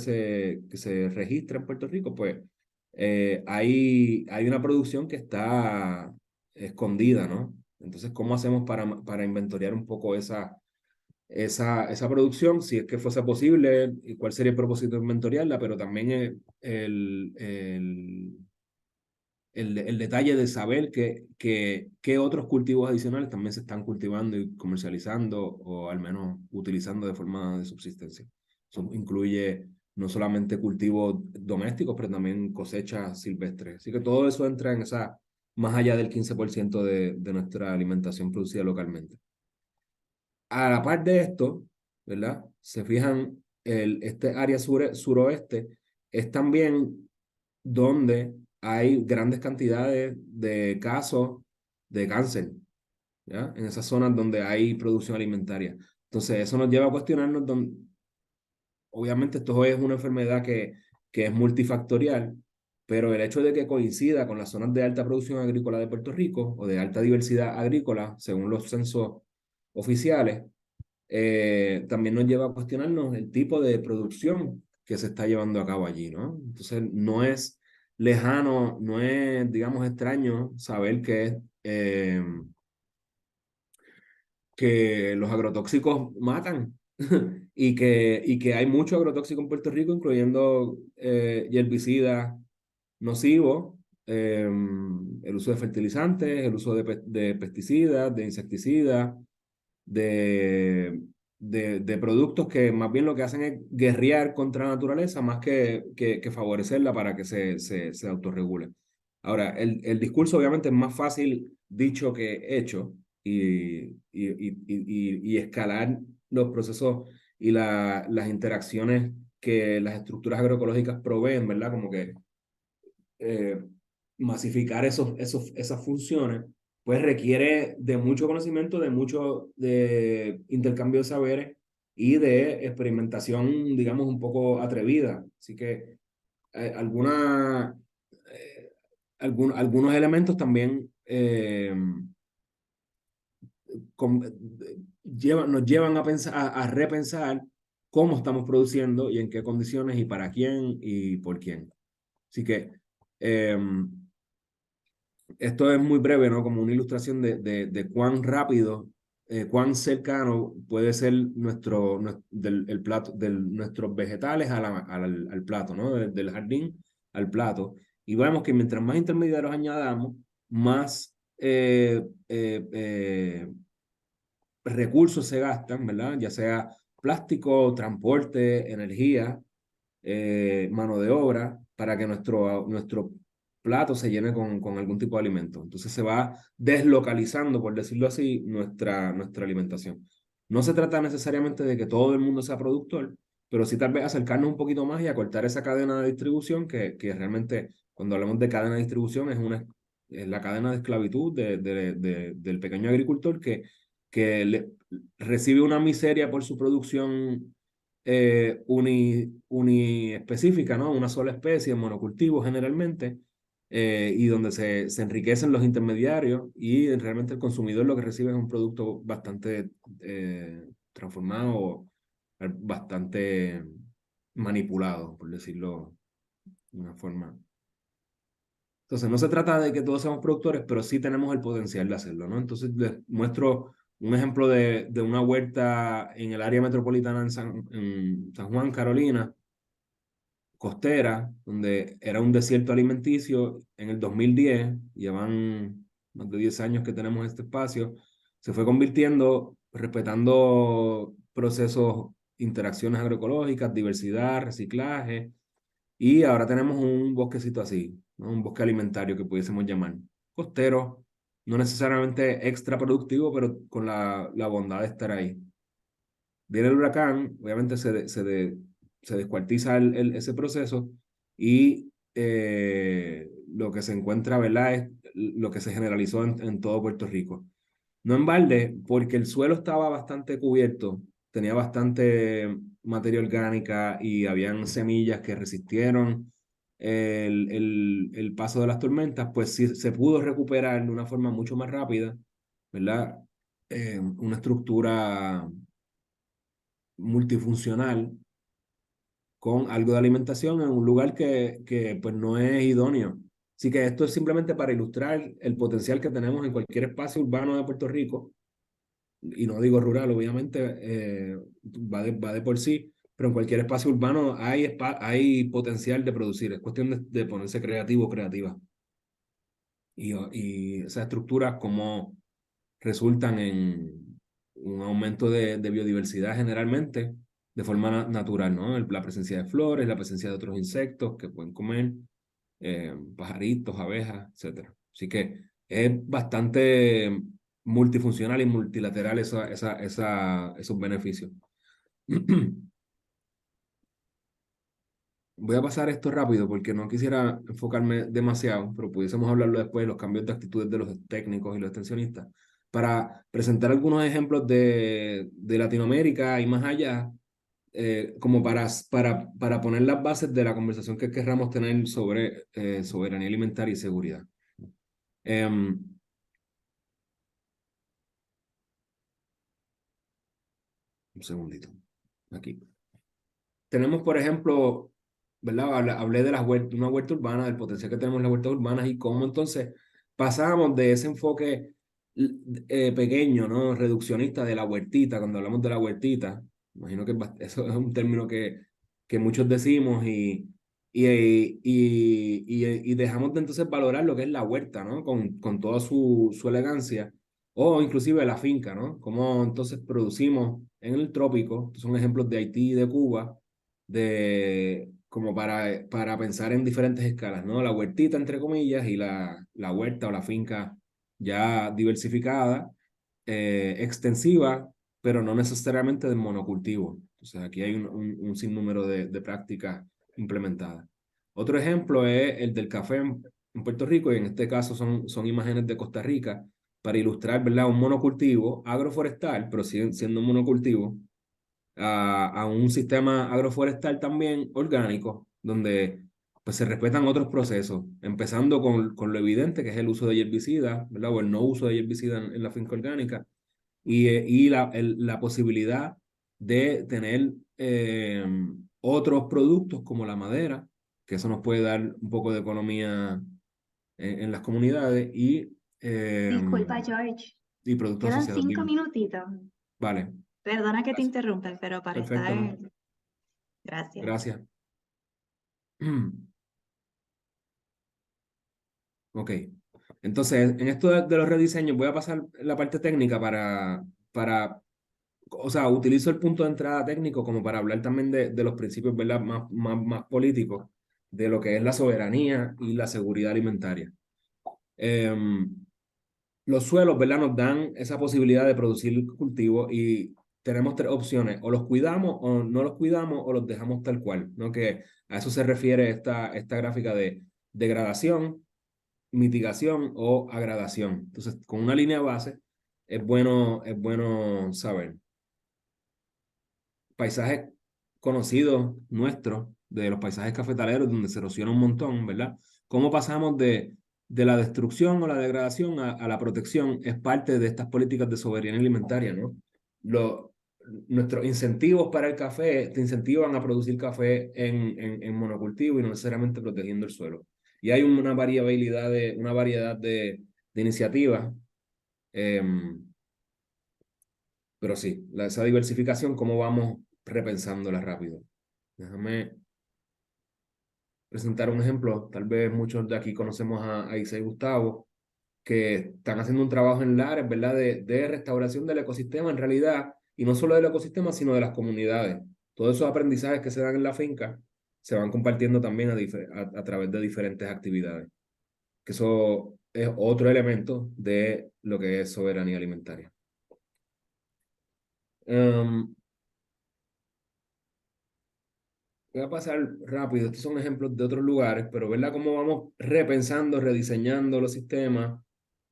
se registra en Puerto Rico, pues hay una producción que está escondida, ¿no? Entonces, ¿cómo hacemos para inventoriar un poco esa producción, si es que fuese posible, y cuál sería el propósito de inventoriarla, pero también el detalle de saber qué otros cultivos adicionales también se están cultivando y comercializando o al menos utilizando de forma de subsistencia. Eso incluye no solamente cultivos domésticos, pero también cosechas silvestres. Así que todo eso entra en esa, más allá del 15% de nuestra alimentación producida localmente. A la par de esto, ¿verdad? Se fijan, este área suroeste es también donde hay grandes cantidades de casos de cáncer, ¿ya? En esas zonas donde hay producción alimentaria. Entonces, eso nos lleva a cuestionarnos, obviamente esto es una enfermedad que es multifactorial, pero el hecho de que coincida con las zonas de alta producción agrícola de Puerto Rico o de alta diversidad agrícola, según los censos oficiales, también nos lleva a cuestionarnos el tipo de producción que se está llevando a cabo allí, ¿no? Entonces, no es lejano, no es, digamos, extraño saber que los agrotóxicos matan y que hay mucho agrotóxico en Puerto Rico, incluyendo herbicidas nocivos, el uso de fertilizantes, el uso de pesticidas, de insecticidas, de productos que más bien lo que hacen es guerrear contra la naturaleza más que favorecerla para que se autorregule. Ahora, el discurso obviamente es más fácil dicho que hecho y escalar los procesos y las interacciones que las estructuras agroecológicas proveen, ¿verdad? Como que masificar esas funciones pues requiere de mucho conocimiento, de intercambio de saberes y de experimentación, digamos, un poco atrevida. Así que algunos elementos también nos llevan a pensar, a repensar cómo estamos produciendo y en qué condiciones y para quién y por quién. Así que esto es muy breve, ¿no? Como una ilustración de cuán rápido, cuán cercano puede ser nuestros vegetales al plato, ¿no? Del jardín al plato. Y vemos que mientras más intermediarios añadamos, más recursos se gastan, ¿verdad? Ya sea plástico, transporte, energía, mano de obra, para que nuestro plato se llene con algún tipo de alimento. Entonces se va deslocalizando, por decirlo así, nuestra alimentación. No se trata necesariamente de que todo el mundo sea productor, pero sí tal vez acercarnos un poquito más y acortar esa cadena de distribución que realmente, cuando hablamos de cadena de distribución, es la cadena de esclavitud del pequeño agricultor que recibe una miseria por su producción específica, ¿no? Una sola especie, monocultivo generalmente, y donde se enriquecen los intermediarios y realmente el consumidor lo que recibe es un producto bastante transformado, bastante manipulado, por decirlo de una forma. Entonces, no se trata de que todos seamos productores, pero sí tenemos el potencial de hacerlo, ¿no? Entonces, les muestro un ejemplo de una huerta en el área metropolitana en San Juan, Carolina, costera, donde era un desierto alimenticio en el 2010, llevan más de 10 años que tenemos este espacio, se fue convirtiendo, respetando procesos, interacciones agroecológicas, diversidad, reciclaje, y ahora tenemos un bosquecito así, ¿no? Un bosque alimentario que pudiésemos llamar costero, no necesariamente extra productivo, pero con la bondad de estar ahí. Viene el huracán, obviamente se descuartiza ese proceso y lo que se encuentra, ¿verdad? Es lo que se generalizó en todo Puerto Rico. No en balde, porque el suelo estaba bastante cubierto, tenía bastante materia orgánica y habían semillas que resistieron el paso de las tormentas, pues sí se pudo recuperar de una forma mucho más rápida, ¿verdad? Una estructura multifuncional con algo de alimentación en un lugar que pues no es idóneo. Así que esto es simplemente para ilustrar el potencial que tenemos en cualquier espacio urbano de Puerto Rico, y no digo rural, obviamente, va de por sí, pero en cualquier espacio urbano hay potencial de producir, es cuestión de ponerse creativo o creativa. y esas estructuras como resultan en un aumento de biodiversidad generalmente de forma natural, ¿no? La presencia de flores, la presencia de otros insectos que pueden comer, pajaritos, abejas, etc. Así que es bastante multifuncional y multilateral esos beneficios. Voy a pasar esto rápido porque no quisiera enfocarme demasiado, pero pudiésemos hablarlo después de los cambios de actitudes de los técnicos y los extensionistas, para presentar algunos ejemplos de Latinoamérica y más allá, como para poner las bases de la conversación que querramos tener sobre soberanía alimentaria y seguridad. Un segundito. Aquí. Tenemos, por ejemplo, ¿verdad? Hablé de una huerta urbana, del potencial que tenemos en las huertas urbanas y cómo entonces pasamos de ese enfoque pequeño, ¿no? Reduccionista de la huertita, cuando hablamos de la huertita, imagino que eso es un término que muchos decimos y dejamos de entonces valorar lo que es la huerta, ¿no? Con toda su elegancia, o inclusive la finca, ¿no? Cómo entonces producimos en el trópico, son ejemplos de Haití y de Cuba, como para pensar en diferentes escalas, ¿no? La huertita, entre comillas, y la huerta o la finca ya diversificada, extensiva, pero no necesariamente de monocultivo. Entonces aquí hay un sinnúmero de prácticas implementadas. Otro ejemplo es el del café en Puerto Rico, y en este caso son imágenes de Costa Rica, para ilustrar, ¿verdad?, un monocultivo agroforestal, pero siguen siendo un monocultivo, a un sistema agroforestal también orgánico, donde pues se respetan otros procesos, empezando con lo evidente, que es el uso de herbicidas, ¿verdad?, o el no uso de herbicidas en la finca orgánica, y la posibilidad de tener otros productos como la madera, que eso nos puede dar un poco de economía en las comunidades, Disculpa, George. y productos Quedan asociados. 5 minutitos. Vale. Perdona que te interrumpa, pero para Perfecto, estar... ¿no? Gracias. Gracias. Ok. Entonces, en esto de los rediseños, voy a pasar la parte técnica o sea, utilizo el punto de entrada técnico como para hablar también de los principios, ¿verdad?, más políticos, de lo que es la soberanía y la seguridad alimentaria. Los suelos, ¿verdad?, nos dan esa posibilidad de producir cultivos y tenemos tres opciones: o los cuidamos, o no los cuidamos, o los dejamos tal cual, ¿no? Que a eso se refiere esta gráfica de degradación, mitigación o agradación. Entonces, con una línea base es bueno saber. Paisajes conocidos nuestros, de los paisajes cafetaleros, donde se erosiona un montón, ¿verdad? ¿Cómo pasamos de la destrucción o la degradación a la protección? Es parte de estas políticas de soberanía alimentaria, ¿no? Nuestros incentivos para el café te incentivan a producir café en monocultivo y no necesariamente protegiendo el suelo. Y hay una variedad de iniciativas, pero sí, esa diversificación, ¿cómo vamos repensándola rápido? Déjame presentar un ejemplo. Tal vez muchos de aquí conocemos a Isa y Gustavo, que están haciendo un trabajo en Lares, ¿verdad?, de restauración del ecosistema en realidad, y no solo del ecosistema, sino de las comunidades. Todos esos aprendizajes que se dan en la finca se van compartiendo también a través de diferentes actividades. Que eso es otro elemento de lo que es soberanía alimentaria. Voy a pasar rápido, estos son ejemplos de otros lugares, pero ¿verdad?, cómo vamos repensando, rediseñando los sistemas.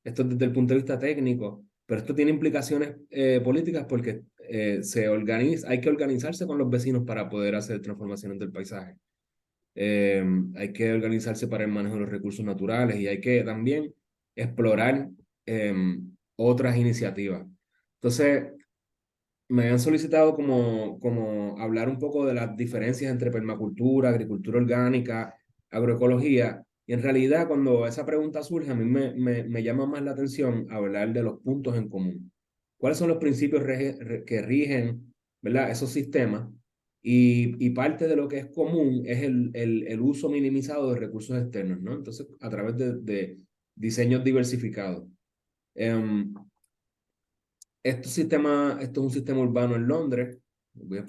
Esto desde el punto de vista técnico, pero esto tiene implicaciones políticas, porque hay que organizarse con los vecinos para poder hacer transformaciones del paisaje. Hay que organizarse para el manejo de los recursos naturales, y hay que también explorar otras iniciativas. Entonces, me han solicitado como hablar un poco de las diferencias entre permacultura, agricultura orgánica, agroecología, y en realidad cuando esa pregunta surge, a mí me llama más la atención hablar de los puntos en común. ¿Cuáles son los principios que rigen, ¿verdad?, esos sistemas? Y parte de lo que es común es el uso minimizado de recursos externos, ¿no? Entonces, a través de diseños diversificados. Esto es un sistema urbano en Londres. Voy a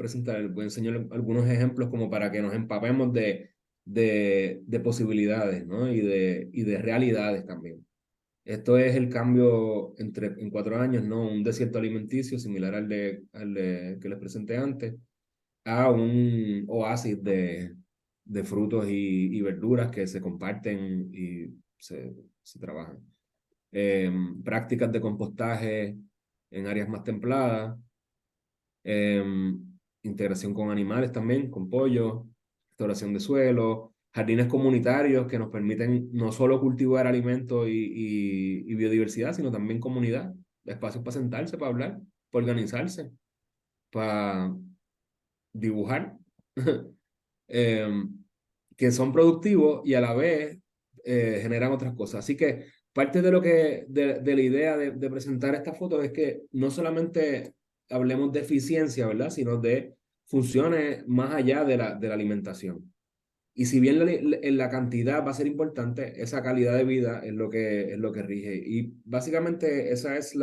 enseñar algunos ejemplos como para que nos empapemos de posibilidades, ¿no? y de realidades también. Esto es el cambio en 4 años, ¿no? Un desierto alimenticio similar al que les presenté antes, a un oasis de frutos y verduras que se comparten y se trabajan. Prácticas de compostaje en áreas más templadas, integración con animales también, con pollos, restauración de suelo, jardines comunitarios que nos permiten no solo cultivar alimentos y biodiversidad, sino también comunidad, espacios para sentarse, para hablar, para organizarse, para dibujar, que son productivos y a la vez generan otras cosas. Así que parte de la idea de presentar esta foto es que no solamente hablemos de eficiencia, ¿verdad? Sino de funciones más allá de la alimentación. Y si bien la cantidad va a ser importante, esa calidad de vida es lo que rige. Y básicamente esa es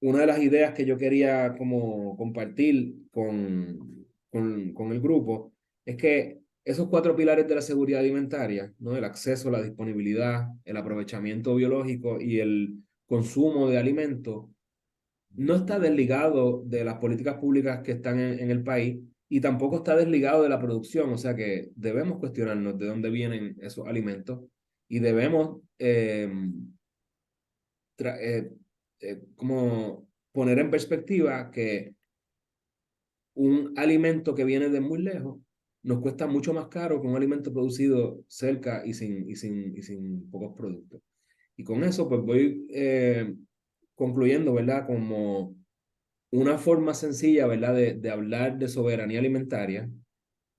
una de las ideas que yo quería como compartir con el grupo, es que esos 4 pilares de la seguridad alimentaria, ¿no? El acceso, la disponibilidad, el aprovechamiento biológico y el consumo de alimentos, no está desligado de las políticas públicas que están en el país y tampoco está desligado de la producción, o sea que debemos cuestionarnos de dónde vienen esos alimentos y debemos como poner en perspectiva que un alimento que viene de muy lejos nos cuesta mucho más caro que un alimento producido cerca y sin pocos productos. Y con eso pues voy concluyendo, ¿verdad? Como una forma sencilla, ¿verdad? De hablar de soberanía alimentaria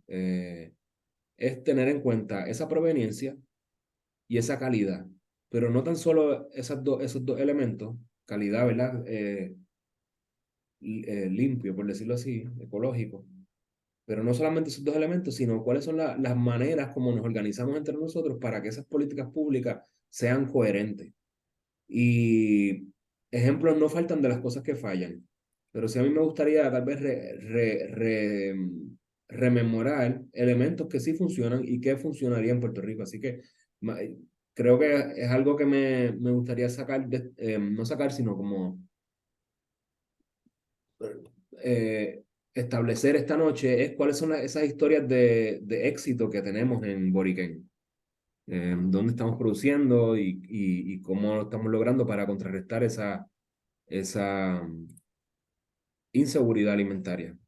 es tener en cuenta esa proveniencia y esa calidad, pero no tan solo esos dos elementos, calidad, ¿verdad? Limpio, por decirlo así, ecológico, pero no solamente esos 2 elementos, sino cuáles son las maneras como nos organizamos entre nosotros para que esas políticas públicas sean coherentes. Y ejemplos no faltan de las cosas que fallan, pero sí a mí me gustaría tal vez rememorar elementos que sí funcionan y que funcionarían en Puerto Rico. Así que creo que es algo que me gustaría sacar, no sacar, sino como establecer esta noche, es cuáles son esas historias de éxito que tenemos en Boriquén. Dónde estamos produciendo y cómo lo estamos logrando para contrarrestar esa inseguridad alimentaria.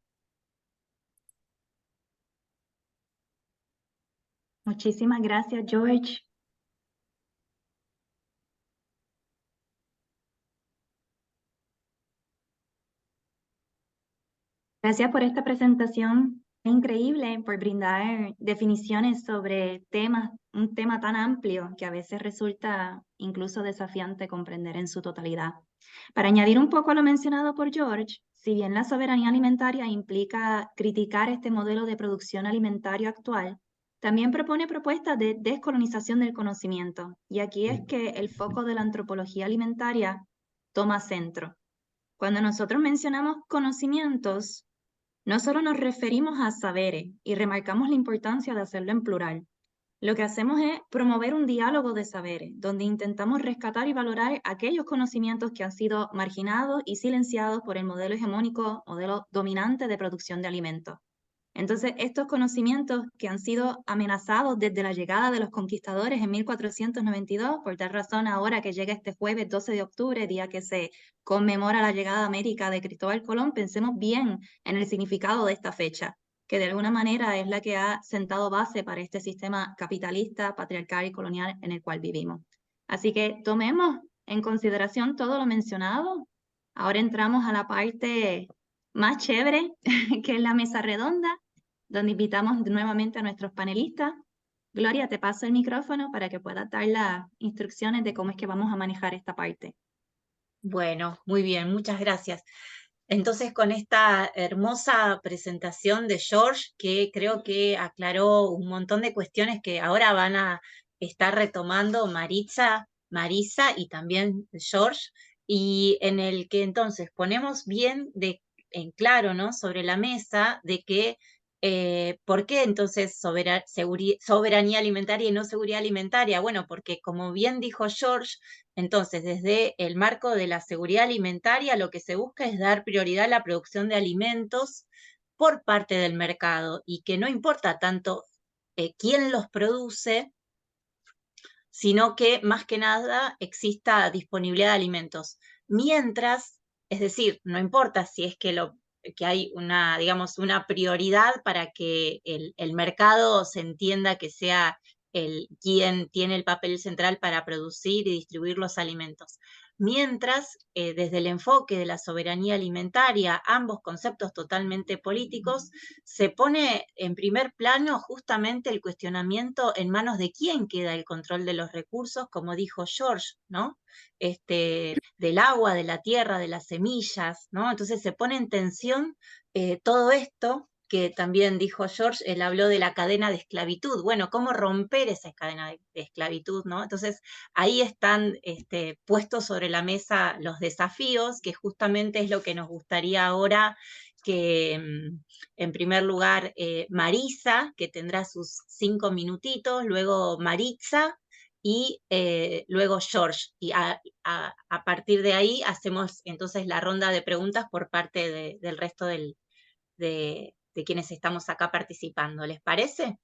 Muchísimas gracias, George. Gracias por esta presentación. Es increíble por brindar definiciones sobre un tema tan amplio que a veces resulta incluso desafiante comprender en su totalidad. Para añadir un poco a lo mencionado por George, si bien la soberanía alimentaria implica criticar este modelo de producción alimentario actual, también propone propuestas de descolonización del conocimiento. Y aquí es que el foco de la antropología alimentaria toma centro. Cuando nosotros mencionamos conocimientos, no solo nos referimos a saberes y remarcamos la importancia de hacerlo en plural. Lo que hacemos es promover un diálogo de saberes, donde intentamos rescatar y valorar aquellos conocimientos que han sido marginados y silenciados por el modelo hegemónico, modelo dominante de producción de alimentos. Entonces, estos conocimientos que han sido amenazados desde la llegada de los conquistadores en 1492, por tal razón ahora que llega este jueves 12 de octubre, día que se conmemora la llegada a América de Cristóbal Colón, pensemos bien en el significado de esta fecha, que de alguna manera es la que ha sentado base para este sistema capitalista, patriarcal y colonial en el cual vivimos. Así que tomemos en consideración todo lo mencionado. Ahora entramos a la parte más chévere, que es la mesa redonda, donde invitamos nuevamente a nuestros panelistas. Gloria, te paso el micrófono para que puedas dar las instrucciones de cómo es que vamos a manejar esta parte. Bueno, muy bien, muchas gracias. Entonces, con esta hermosa presentación de George, que creo que aclaró un montón de cuestiones que ahora van a está retomando Marisa y también George, y en el que entonces ponemos bien en claro, ¿no?, sobre la mesa de que ¿por qué entonces soberanía alimentaria y no seguridad alimentaria? Bueno, porque como bien dijo George, entonces desde el marco de la seguridad alimentaria lo que se busca es dar prioridad a la producción de alimentos por parte del mercado y que no importa tanto quién los produce, sino que más que nada exista disponibilidad de alimentos. Mientras, es decir, no importa si es que hay una, digamos, una prioridad para que el mercado se entienda que sea quien tiene el papel central para producir y distribuir los alimentos. Mientras, desde el enfoque de la soberanía alimentaria, ambos conceptos totalmente políticos, se pone en primer plano justamente el cuestionamiento en manos de quién queda el control de los recursos, como dijo George, ¿no? Del agua, de la tierra, de las semillas, ¿no? Entonces se pone en tensión todo esto, que también dijo George, él habló de la cadena de esclavitud. Bueno, ¿cómo romper esa cadena de esclavitud, ¿no? Entonces ahí están puestos sobre la mesa los desafíos, que justamente es lo que nos gustaría ahora que, en primer lugar, Marisa, que tendrá sus 5 minutitos, luego Maritza y luego George. Y a partir de ahí hacemos entonces la ronda de preguntas por parte del resto de quienes estamos acá participando. ¿Les parece?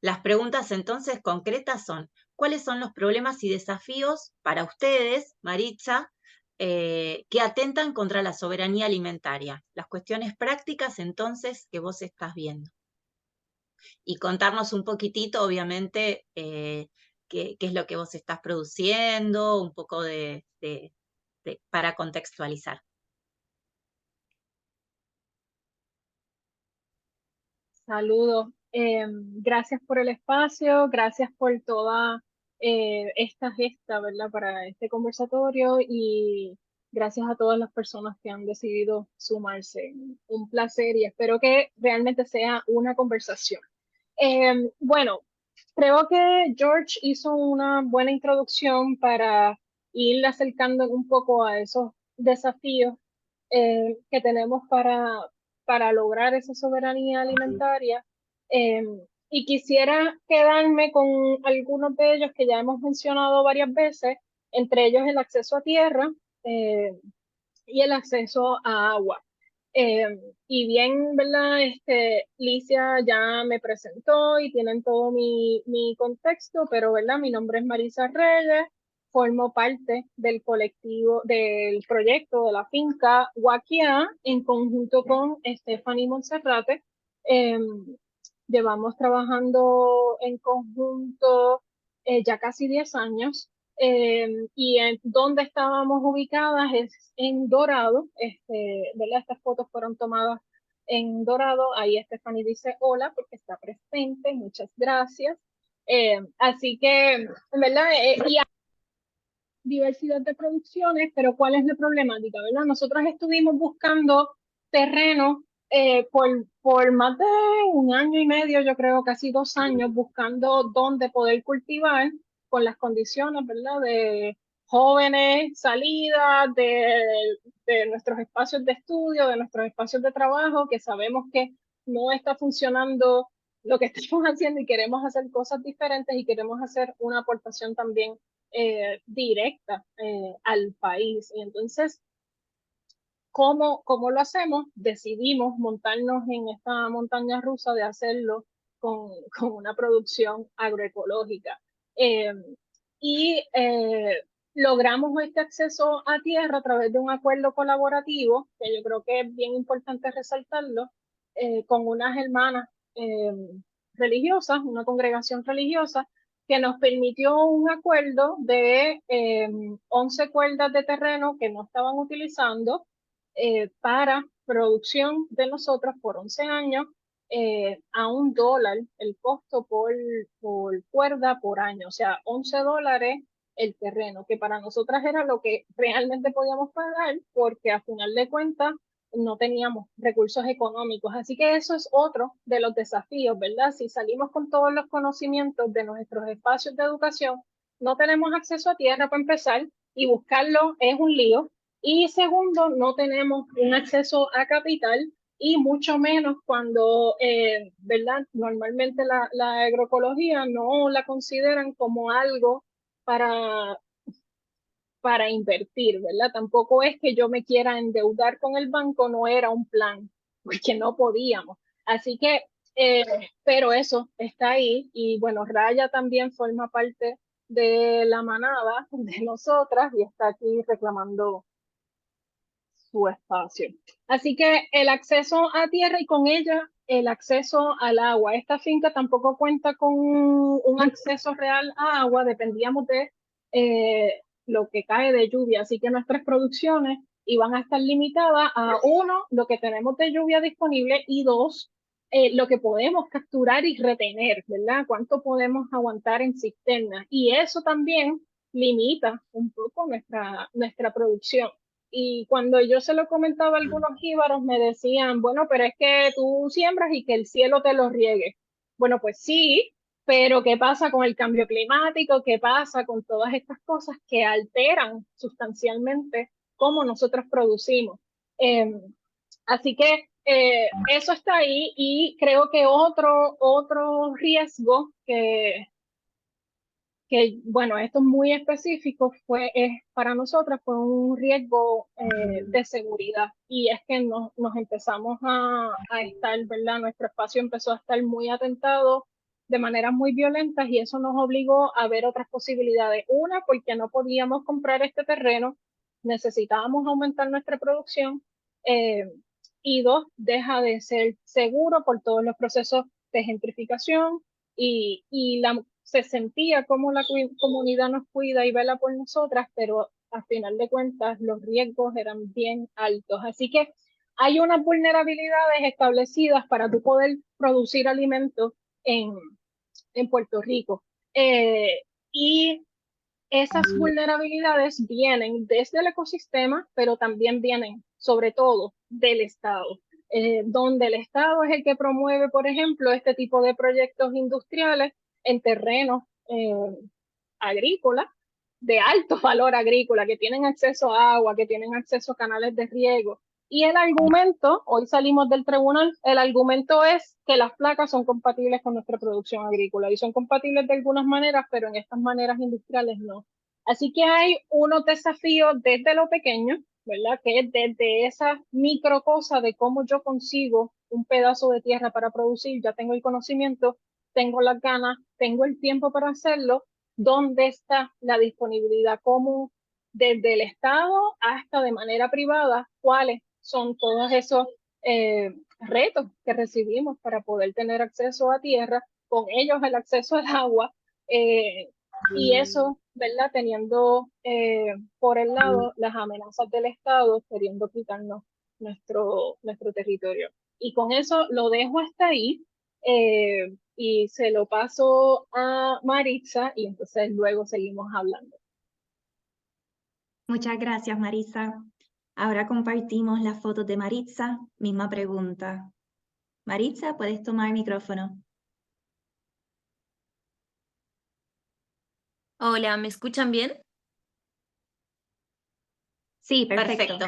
Las preguntas entonces concretas son: ¿cuáles son los problemas y desafíos para ustedes, Maritza, que atentan contra la soberanía alimentaria? Las cuestiones prácticas entonces que vos estás viendo. Y contarnos un poquitito, obviamente, qué es lo que vos estás produciendo, un poco para contextualizar. Saludos. Gracias por el espacio, gracias por toda esta gesta, ¿verdad?, para este conversatorio, y gracias a todas las personas que han decidido sumarse. Un placer y espero que realmente sea una conversación. Bueno, creo que George hizo una buena introducción para ir acercando un poco a esos desafíos que tenemos para lograr esa soberanía alimentaria. Y quisiera quedarme con algunos de ellos que ya hemos mencionado varias veces, entre ellos el acceso a tierra y el acceso a agua. Y bien, ¿verdad? Licia ya me presentó y tienen todo mi contexto, pero, ¿verdad?, mi nombre es Marisa Reyes, formo parte del colectivo, del proyecto de la finca Guaquiá, en conjunto con Stephanie Monserrate. Llevamos trabajando en conjunto ya casi 10 años. Y en donde estábamos ubicadas es en Dorado, ¿verdad? Estas fotos fueron tomadas en Dorado. Ahí Stephanie dice hola porque está presente, muchas gracias. Así que, ¿verdad? Y hay diversidad de producciones, pero ¿cuál es la problemática, verdad? Nosotros estuvimos buscando terreno por más de 1 año y medio, yo creo casi 2 años, buscando dónde poder cultivar con las condiciones, ¿verdad?, de jóvenes, salidas, de nuestros espacios de estudio, de nuestros espacios de trabajo, que sabemos que no está funcionando lo que estamos haciendo y queremos hacer cosas diferentes y queremos hacer una aportación también directa al país. Y entonces, ¿cómo lo hacemos? Decidimos montarnos en esta montaña rusa de hacerlo con una producción agroecológica. Y logramos este acceso a tierra a través de un acuerdo colaborativo, que yo creo que es bien importante resaltarlo, con unas hermanas religiosas, una congregación religiosa, que nos permitió un acuerdo de 11 cuerdas de terreno que no estaban utilizando para producción de nosotros por 11 años a $1 el costo por cuerda por año, o sea, $11 el terreno, que para nosotras era lo que realmente podíamos pagar, porque a final de cuentas no teníamos recursos económicos. Así que eso es otro de los desafíos, ¿verdad? Si salimos con todos los conocimientos de nuestros espacios de educación, no tenemos acceso a tierra para empezar y buscarlo es un lío. Y segundo, no tenemos un acceso a capital y mucho menos cuando, ¿verdad? Normalmente la agroecología no la consideran como algo para invertir, ¿verdad? Tampoco es que yo me quiera endeudar con el banco, no era un plan, porque no podíamos. Así que, pero eso está ahí y bueno, Raya también forma parte de la manada de nosotras y está aquí reclamando su espacio. Así que el acceso a tierra y con ella el acceso al agua. Esta finca tampoco cuenta con un acceso real a agua, dependíamos de lo que cae de lluvia, así que nuestras producciones iban a estar limitadas a uno, lo que tenemos de lluvia disponible y dos, lo que podemos capturar y retener, ¿verdad? Cuánto podemos aguantar en cisternas y eso también limita un poco nuestra producción. Y cuando yo se lo comentaba a algunos jíbaros me decían, bueno, pero es que tú siembras y que el cielo te lo riegue. Bueno, pues sí, pero ¿qué pasa con el cambio climático? ¿Qué pasa con todas estas cosas que alteran sustancialmente cómo nosotros producimos? Así que eso está ahí y creo que otro riesgo que bueno, esto es muy específico, para nosotros fue un riesgo de seguridad y es que nos empezamos a estar, ¿verdad? Nuestro espacio empezó a estar muy atentado de maneras muy violentas y eso nos obligó a ver otras posibilidades. Una, porque no podíamos comprar este terreno, necesitábamos aumentar nuestra producción y dos, deja de ser seguro por todos los procesos de gentrificación y se sentía como la comunidad nos cuida y vela por nosotras, pero al final de cuentas los riesgos eran bien altos. Así que hay unas vulnerabilidades establecidas para tú poder producir alimentos en Puerto Rico. Y esas vulnerabilidades vienen desde el ecosistema, pero también vienen sobre todo del Estado. Donde el Estado es el que promueve, por ejemplo, este tipo de proyectos industriales en terrenos agrícolas, de alto valor agrícola, que tienen acceso a agua, que tienen acceso a canales de riego. Y el argumento, hoy salimos del tribunal, el argumento es que las placas son compatibles con nuestra producción agrícola y son compatibles de algunas maneras, pero en estas maneras industriales no. Así que hay unos desafíos desde lo pequeño, ¿verdad? Que es desde esa micro cosa de cómo yo consigo un pedazo de tierra para producir, ya tengo el conocimiento, tengo las ganas, tengo el tiempo para hacerlo, ¿dónde está la disponibilidad? ¿Cómo desde el Estado hasta de manera privada, cuáles son todos esos retos que recibimos para poder tener acceso a tierra, con ellos el acceso al agua, y eso, ¿verdad? Teniendo por el lado las amenazas del Estado, queriendo quitarnos nuestro territorio. Y con eso lo dejo hasta ahí y se lo paso a Maritza y entonces luego seguimos hablando. Muchas gracias, Marisa. Ahora compartimos las fotos de Maritza. Misma pregunta. Maritza, puedes tomar micrófono. Hola, ¿me escuchan bien? Sí, perfecto.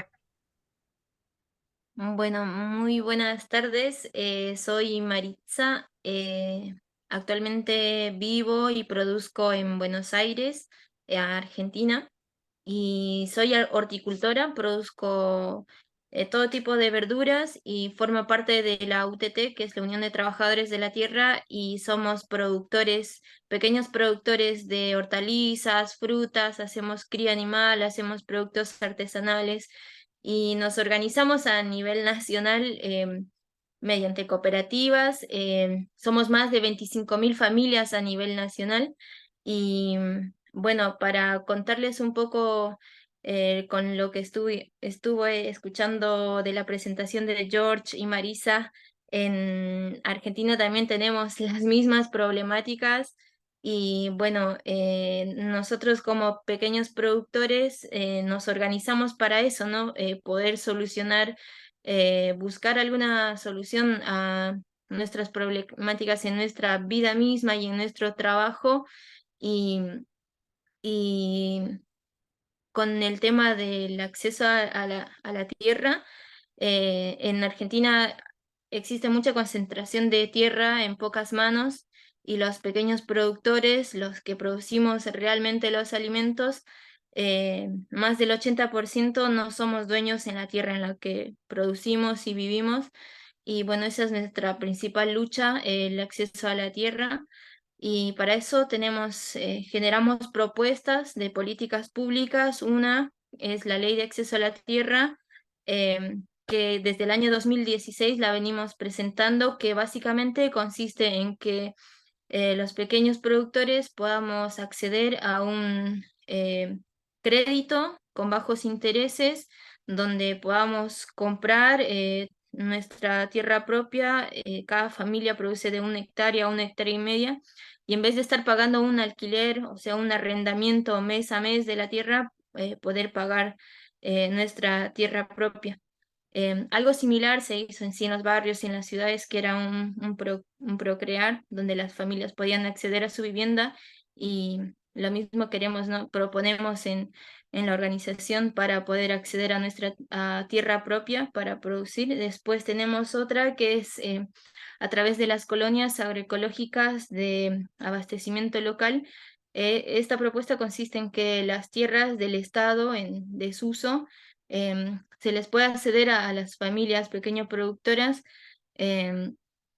Bueno, muy buenas tardes. Soy Maritza. Actualmente vivo y produzco en Buenos Aires, Argentina, y soy horticultora. Produzco todo tipo de verduras y formo parte de la UTT, que es la Unión de Trabajadores de la Tierra, y somos productores, pequeños productores de hortalizas, frutas, hacemos cría animal, hacemos productos artesanales y nos organizamos a nivel nacional mediante cooperativas. Somos más de 25.000 familias a nivel nacional y bueno, para contarles un poco con lo que estuve escuchando de la presentación de George y Marisa, en Argentina también tenemos las mismas problemáticas y bueno, nosotros como pequeños productores nos organizamos para eso, ¿no? Poder solucionar buscar alguna solución a nuestras problemáticas en nuestra vida misma y en nuestro trabajo, y con el tema del acceso a la tierra. En Argentina existe mucha concentración de tierra en pocas manos, y los pequeños productores, los que producimos realmente los alimentos, más del 80% no somos dueños en la tierra en la que producimos y vivimos. Y bueno, esa es nuestra principal lucha, el acceso a la tierra. Y para eso generamos propuestas de políticas públicas. Una es la Ley de Acceso a la Tierra, que desde el año 2016 la venimos presentando, que básicamente consiste en que los pequeños productores podamos acceder a un crédito con bajos intereses, donde podamos comprar nuestra tierra propia. Cada familia produce de 1 hectárea a 1,5 hectáreas, y en vez de estar pagando un alquiler, o sea, un arrendamiento mes a mes de la tierra, poder pagar nuestra tierra propia. Algo similar se hizo en los barrios y en las ciudades, que era un procrear, donde las familias podían acceder a su vivienda, y lo mismo queremos, ¿no? Proponemos en la organización para poder acceder a nuestra tierra propia para producir. Después tenemos otra que es a través de las colonias agroecológicas de abastecimiento local. Esta propuesta consiste en que las tierras del Estado en desuso se les puede acceder a las familias pequeñas productoras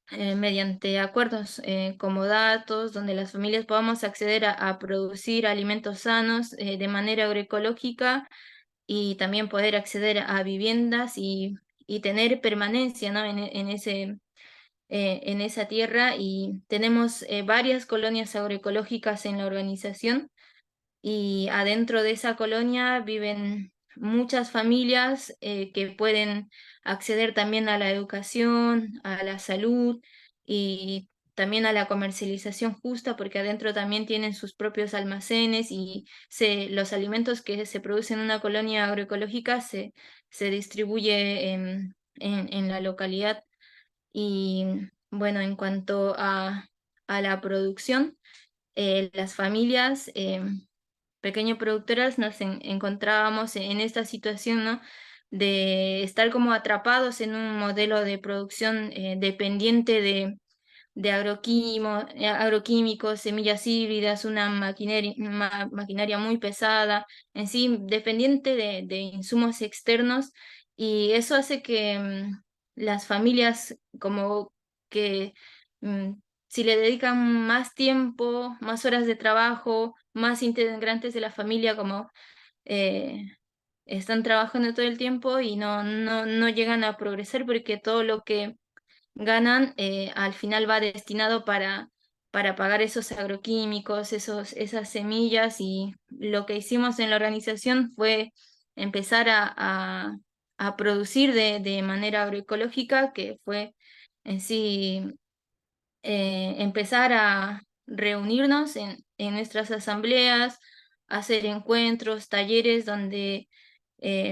mediante acuerdos comodatos, donde las familias podamos acceder a producir alimentos sanos de manera agroecológica, y también poder acceder a viviendas y tener permanencia, ¿no? En esa tierra. Y tenemos varias colonias agroecológicas en la organización, y adentro de esa colonia viven muchas familias que pueden acceder también a la educación, a la salud y también a la comercialización justa, porque adentro también tienen sus propios almacenes, y los alimentos que se producen en una colonia agroecológica se distribuye en la localidad. Y bueno, en cuanto a la producción, las familias pequeñas productoras nos encontrábamos en esta situación, ¿no? De estar como atrapados en un modelo de producción dependiente de agroquímicos, semillas híbridas, una maquinaria muy pesada, en sí dependiente de insumos externos. Y eso hace que las familias como que si le dedican más tiempo, más horas de trabajo, más integrantes de la familia como están trabajando todo el tiempo, y no llegan a progresar, porque todo lo que ganan al final va destinado para pagar esos agroquímicos, esas semillas. Y lo que hicimos en la organización fue empezar a producir de manera agroecológica, que fue en sí empezar a reunirnos en nuestras asambleas, hacer encuentros, talleres, donde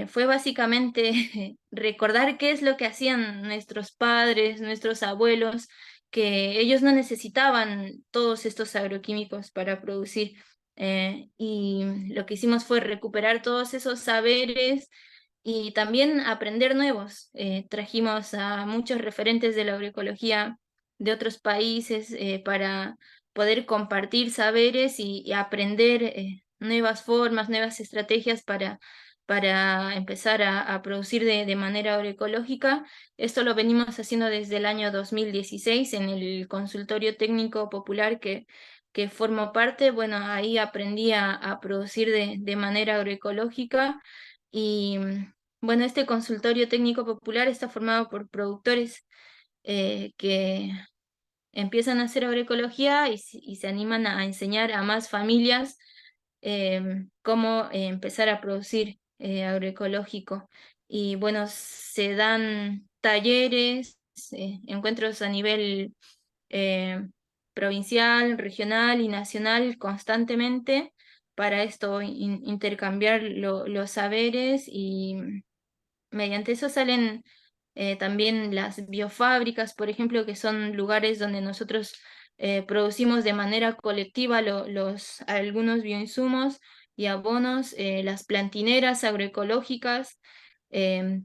fue básicamente recordar qué es lo que hacían nuestros padres, nuestros abuelos, que ellos no necesitaban todos estos agroquímicos para producir. Y lo que hicimos fue recuperar todos esos saberes y también aprender nuevos. Trajimos a muchos referentes de la agroecología de otros países para poder compartir saberes y aprender nuevas formas, nuevas estrategias para empezar a producir de manera agroecológica. Esto lo venimos haciendo desde el año 2016 en el consultorio técnico popular que formo parte. Bueno, ahí aprendí a producir de manera agroecológica. Y bueno, este consultorio técnico popular está formado por productores que empiezan a hacer agroecología y se animan a enseñar a más familias cómo empezar a producir agroecológico. Y bueno, se dan talleres, encuentros a nivel provincial, regional y nacional constantemente para esto, intercambiar los saberes, y mediante eso salen también las biofábricas, por ejemplo, que son lugares donde nosotros producimos de manera colectiva algunos bioinsumos y abonos, las plantineras agroecológicas,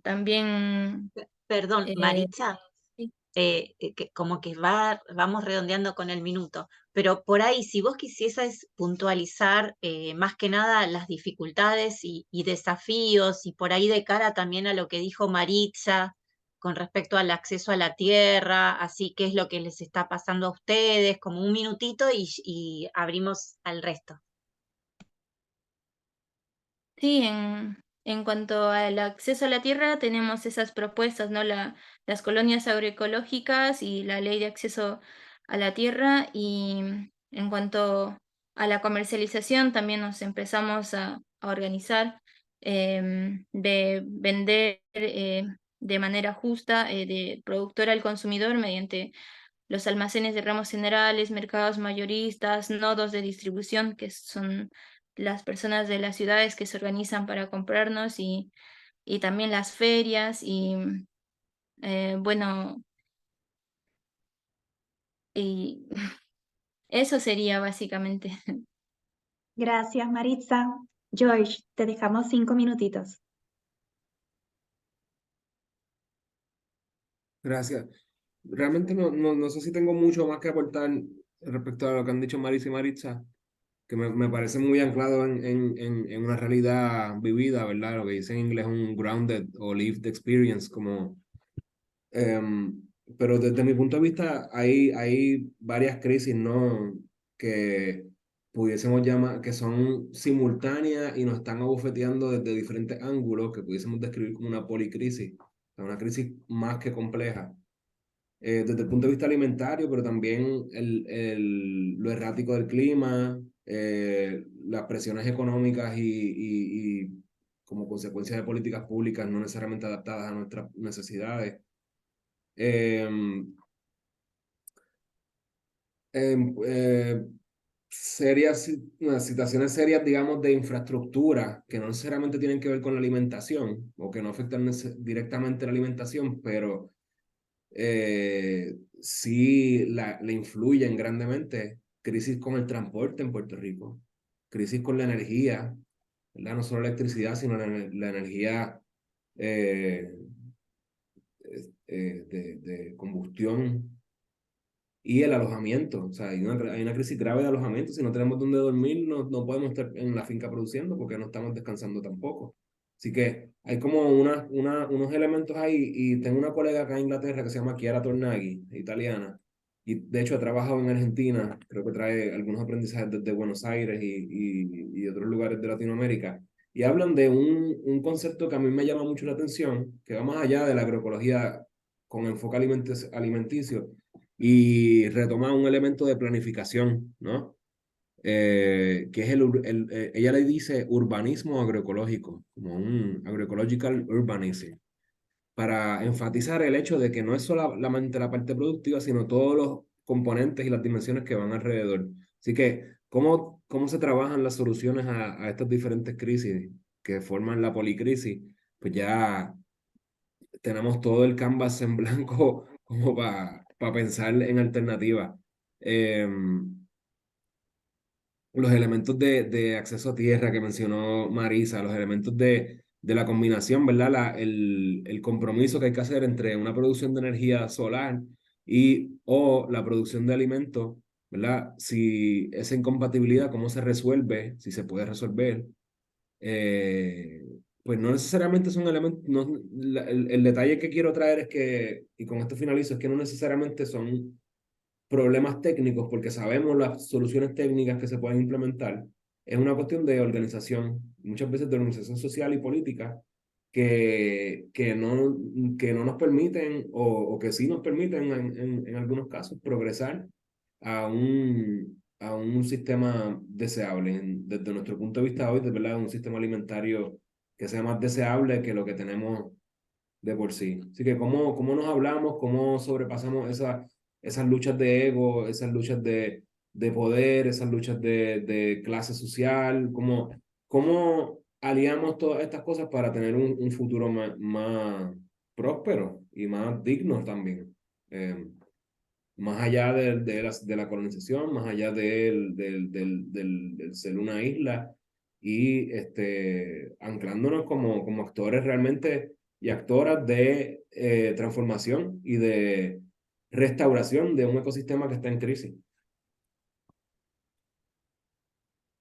también... Perdón, Maritza, sí. que como que vamos redondeando con el minuto, pero por ahí, si vos quisieses puntualizar más que nada las dificultades y desafíos, y por ahí de cara también a lo que dijo Maritza con respecto al acceso a la tierra, así qué es lo que les está pasando a ustedes, como un minutito y abrimos al resto. Sí, en cuanto al acceso a la tierra, tenemos esas propuestas, ¿no? Las colonias agroecológicas y la ley de acceso a la tierra. Y en cuanto a la comercialización, también nos empezamos a organizar, de vender de manera justa, de productor al consumidor mediante los almacenes de ramos generales, mercados mayoristas, nodos de distribución, que son las personas de las ciudades que se organizan para comprarnos, y también las ferias y bueno, y eso sería básicamente. Gracias, Maritza. George, te dejamos 5 minutitos. Gracias. Realmente no sé si tengo mucho más que aportar respecto a lo que han dicho Marisa y Maritza, que me parece muy anclado en una realidad vivida, ¿verdad? Lo que dice en inglés un grounded o lived experience, como... pero desde mi punto de vista hay varias crisis, ¿no? Que pudiésemos llamar, que son simultáneas y nos están abofeteando desde diferentes ángulos, que pudiésemos describir como una policrisis, o sea, una crisis más que compleja. Desde el punto de vista alimentario, pero también lo errático del clima, las presiones económicas y como consecuencia de políticas públicas no necesariamente adaptadas a nuestras necesidades. Situaciones serias, digamos, de infraestructura que no necesariamente tienen que ver con la alimentación o que no afectan directamente la alimentación, pero sí le influyen grandemente. Crisis con el transporte en Puerto Rico, crisis con la energía, ¿verdad? No solo la electricidad, sino la energía de combustión y el alojamiento. O sea, hay una crisis grave de alojamiento. Si no tenemos dónde dormir, no podemos estar en la finca produciendo porque no estamos descansando tampoco. Así que hay como unos elementos ahí, y tengo una colega acá en Inglaterra que se llama Chiara Tornaghi, italiana, y de hecho ha trabajado en Argentina, creo que trae algunos aprendizajes desde Buenos Aires y otros lugares de Latinoamérica, y hablan de un concepto que a mí me llama mucho la atención, que va más allá de la agroecología con enfoque alimenticio, y retoma un elemento de planificación, ¿no? Que es ella le dice urbanismo agroecológico, como un agroecological urbanism, para enfatizar el hecho de que no es solamente la parte productiva, sino todos los componentes y las dimensiones que van alrededor. Así que, ¿cómo se trabajan las soluciones a estas diferentes crisis que forman la policrisis? Pues ya tenemos todo el canvas en blanco como para pensar en alternativas. Los elementos de acceso a tierra que mencionó Marisa, los elementos de la combinación, ¿verdad? El compromiso que hay que hacer entre una producción de energía solar o la producción de alimentos, ¿verdad? Si esa incompatibilidad, ¿cómo se resuelve? Si se puede resolver. Pues no necesariamente son elementos, el detalle que quiero traer es que, y con esto finalizo, es que no necesariamente son problemas técnicos, porque sabemos las soluciones técnicas que se pueden implementar. Es una cuestión de organización, muchas veces de organización social y política, que no nos permiten, o que sí nos permiten en algunos casos, progresar a un sistema deseable. Desde nuestro punto de vista hoy, de verdad, un sistema alimentario que sea más deseable que lo que tenemos de por sí. Así que cómo nos hablamos, cómo sobrepasamos esas luchas de ego, esas luchas de poder, esas luchas de clase social, cómo aliamos todas estas cosas para tener un futuro más prósperos y más dignos también. Más allá de la colonización, más allá del ser una isla y anclándonos como actores realmente y actoras de transformación y de restauración de un ecosistema que está en crisis.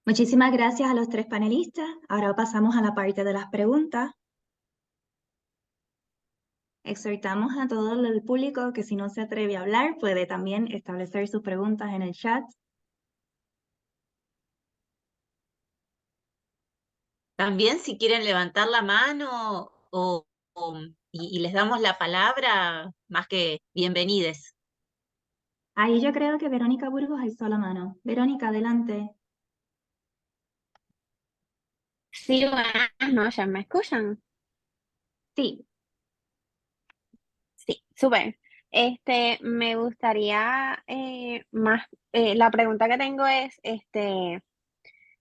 Muchísimas gracias a los tres panelistas. Ahora pasamos a la parte de las preguntas. Exhortamos a todo el público que si no se atreve a hablar, puede también establecer sus preguntas en el chat. También si quieren levantar la mano y les damos la palabra, más que bienvenides. Ahí yo creo que Verónica Burgos alzó la mano. Verónica, adelante. Sí, buenas noches, ¿me escuchan? Sí. Sí, súper. Me gustaría la pregunta que tengo es,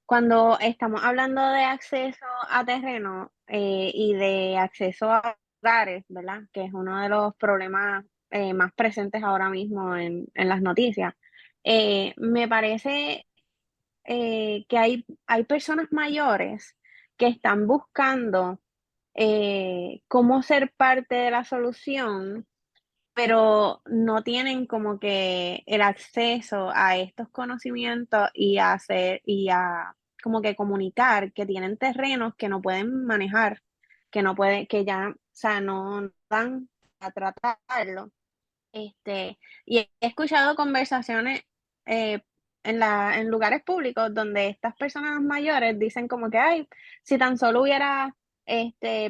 cuando estamos hablando de acceso a terreno y de acceso a hogares, ¿verdad? Que es uno de los problemas más presentes ahora mismo en las noticias. Me parece que hay personas mayores que están buscando cómo ser parte de la solución, pero no tienen como que el acceso a estos conocimientos y a como que comunicar que tienen terrenos que no pueden manejar, que ya, o sea, no dan a tratarlo. Y he escuchado conversaciones eh, en lugares públicos donde estas personas mayores dicen como que, ay, si tan solo hubiera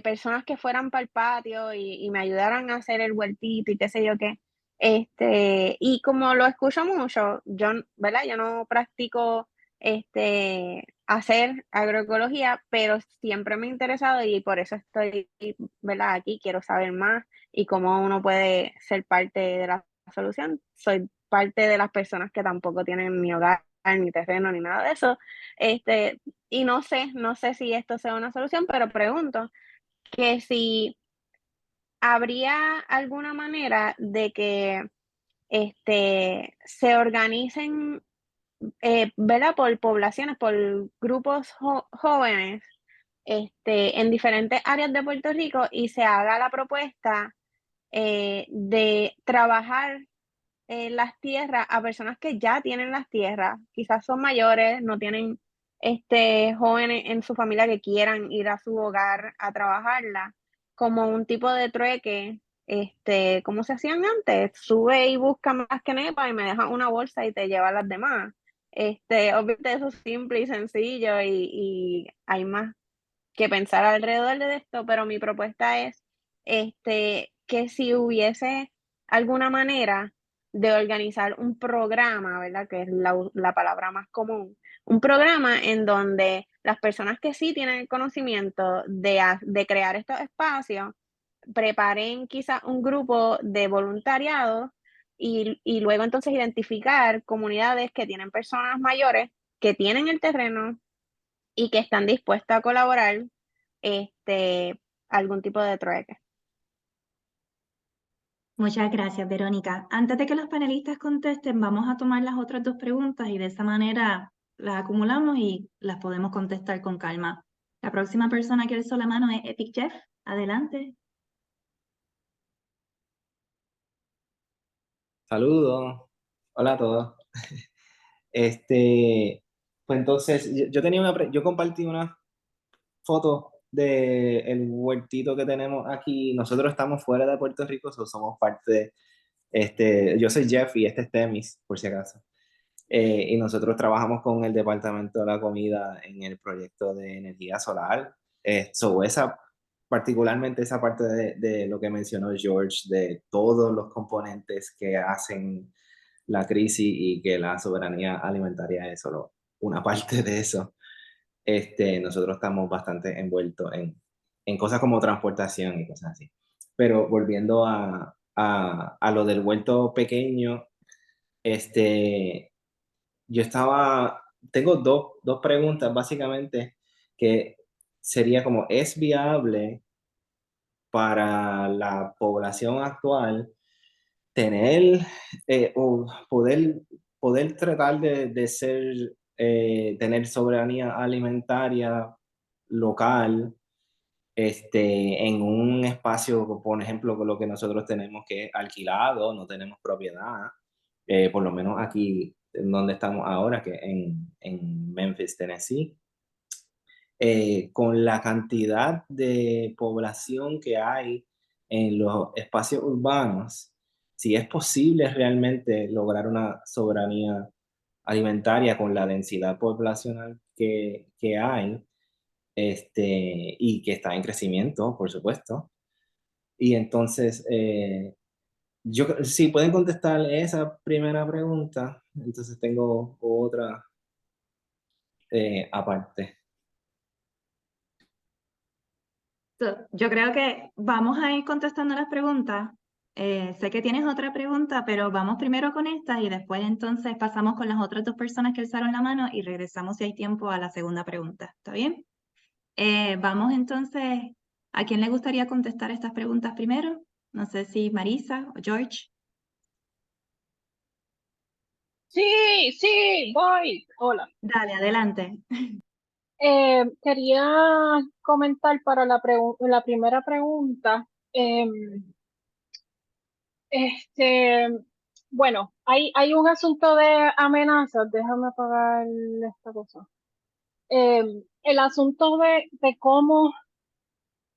personas que fueran para el patio y me ayudaran a hacer el huertito y qué sé yo qué. Y como lo escucho mucho, ¿verdad? Yo no practico hacer agroecología, pero siempre me ha interesado y por eso estoy, ¿verdad? Aquí quiero saber más y cómo uno puede ser parte de la solución. Soy parte de las personas que tampoco tienen ni hogar, ni terreno, ni nada de eso. Y no sé si esto sea una solución, pero pregunto que si habría alguna manera de que se organicen, ¿verdad? Por poblaciones, por grupos jóvenes, en diferentes áreas de Puerto Rico y se haga la propuesta de trabajar las tierras a personas que ya tienen las tierras, quizás son mayores, no tienen jóvenes en su familia que quieran ir a su hogar a trabajarla, como un tipo de trueque, como se hacían antes, sube y busca más que nepa y me deja una bolsa y te lleva las demás. Obviamente eso es simple y sencillo y hay más que pensar alrededor de esto, pero mi propuesta es que si hubiese alguna manera de organizar un programa, ¿verdad? Que es la palabra más común, un programa en donde las personas que sí tienen el conocimiento de crear estos espacios preparen quizás un grupo de voluntariado y luego entonces identificar comunidades que tienen personas mayores que tienen el terreno y que están dispuestas a colaborar algún tipo de trueque. Muchas gracias, Verónica. Antes de que los panelistas contesten, vamos a tomar las otras dos preguntas y de esa manera las acumulamos y las podemos contestar con calma. La próxima persona que alzó la mano es Epic Jeff. Adelante. Saludos, hola a todos. Pues entonces, yo tenía yo compartí una foto del huertito que tenemos aquí. Nosotros estamos fuera de Puerto Rico, somos parte de, yo soy Jeff y este es Temis, por si acaso. Y nosotros trabajamos con el Departamento de la Comida en el proyecto de energía solar. Particularmente esa parte de lo que mencionó George, de todos los componentes que hacen la crisis y que la soberanía alimentaria es solo una parte de eso. Nosotros estamos bastante envueltos en cosas como transportación y cosas así. Pero volviendo a lo del huerto pequeño, tengo dos preguntas básicamente que sería como, ¿es viable para la población actual tener o poder tratar de ser, tener soberanía alimentaria local en un espacio, por ejemplo, con lo que nosotros tenemos que es alquilado, no tenemos propiedad, por lo menos aquí en donde estamos ahora, que en Memphis, Tennessee. Con la cantidad de población que hay en los espacios urbanos, si es posible realmente lograr una soberanía alimentaria con la densidad poblacional que hay, y que está en crecimiento, por supuesto. Y entonces, si pueden contestar esa primera pregunta, entonces tengo otra aparte. Yo creo que vamos a ir contestando las preguntas. Sé que tienes otra pregunta, pero vamos primero con esta y después entonces pasamos con las otras dos personas que alzaron la mano y regresamos si hay tiempo a la segunda pregunta. ¿Está bien? Vamos entonces, ¿a quién le gustaría contestar estas preguntas primero? No sé si Marisa o George. Sí, sí, voy. Hola. Dale, adelante. Quería comentar para la primera pregunta. Bueno, hay un asunto de amenazas. Déjame apagar esta cosa. El asunto de cómo,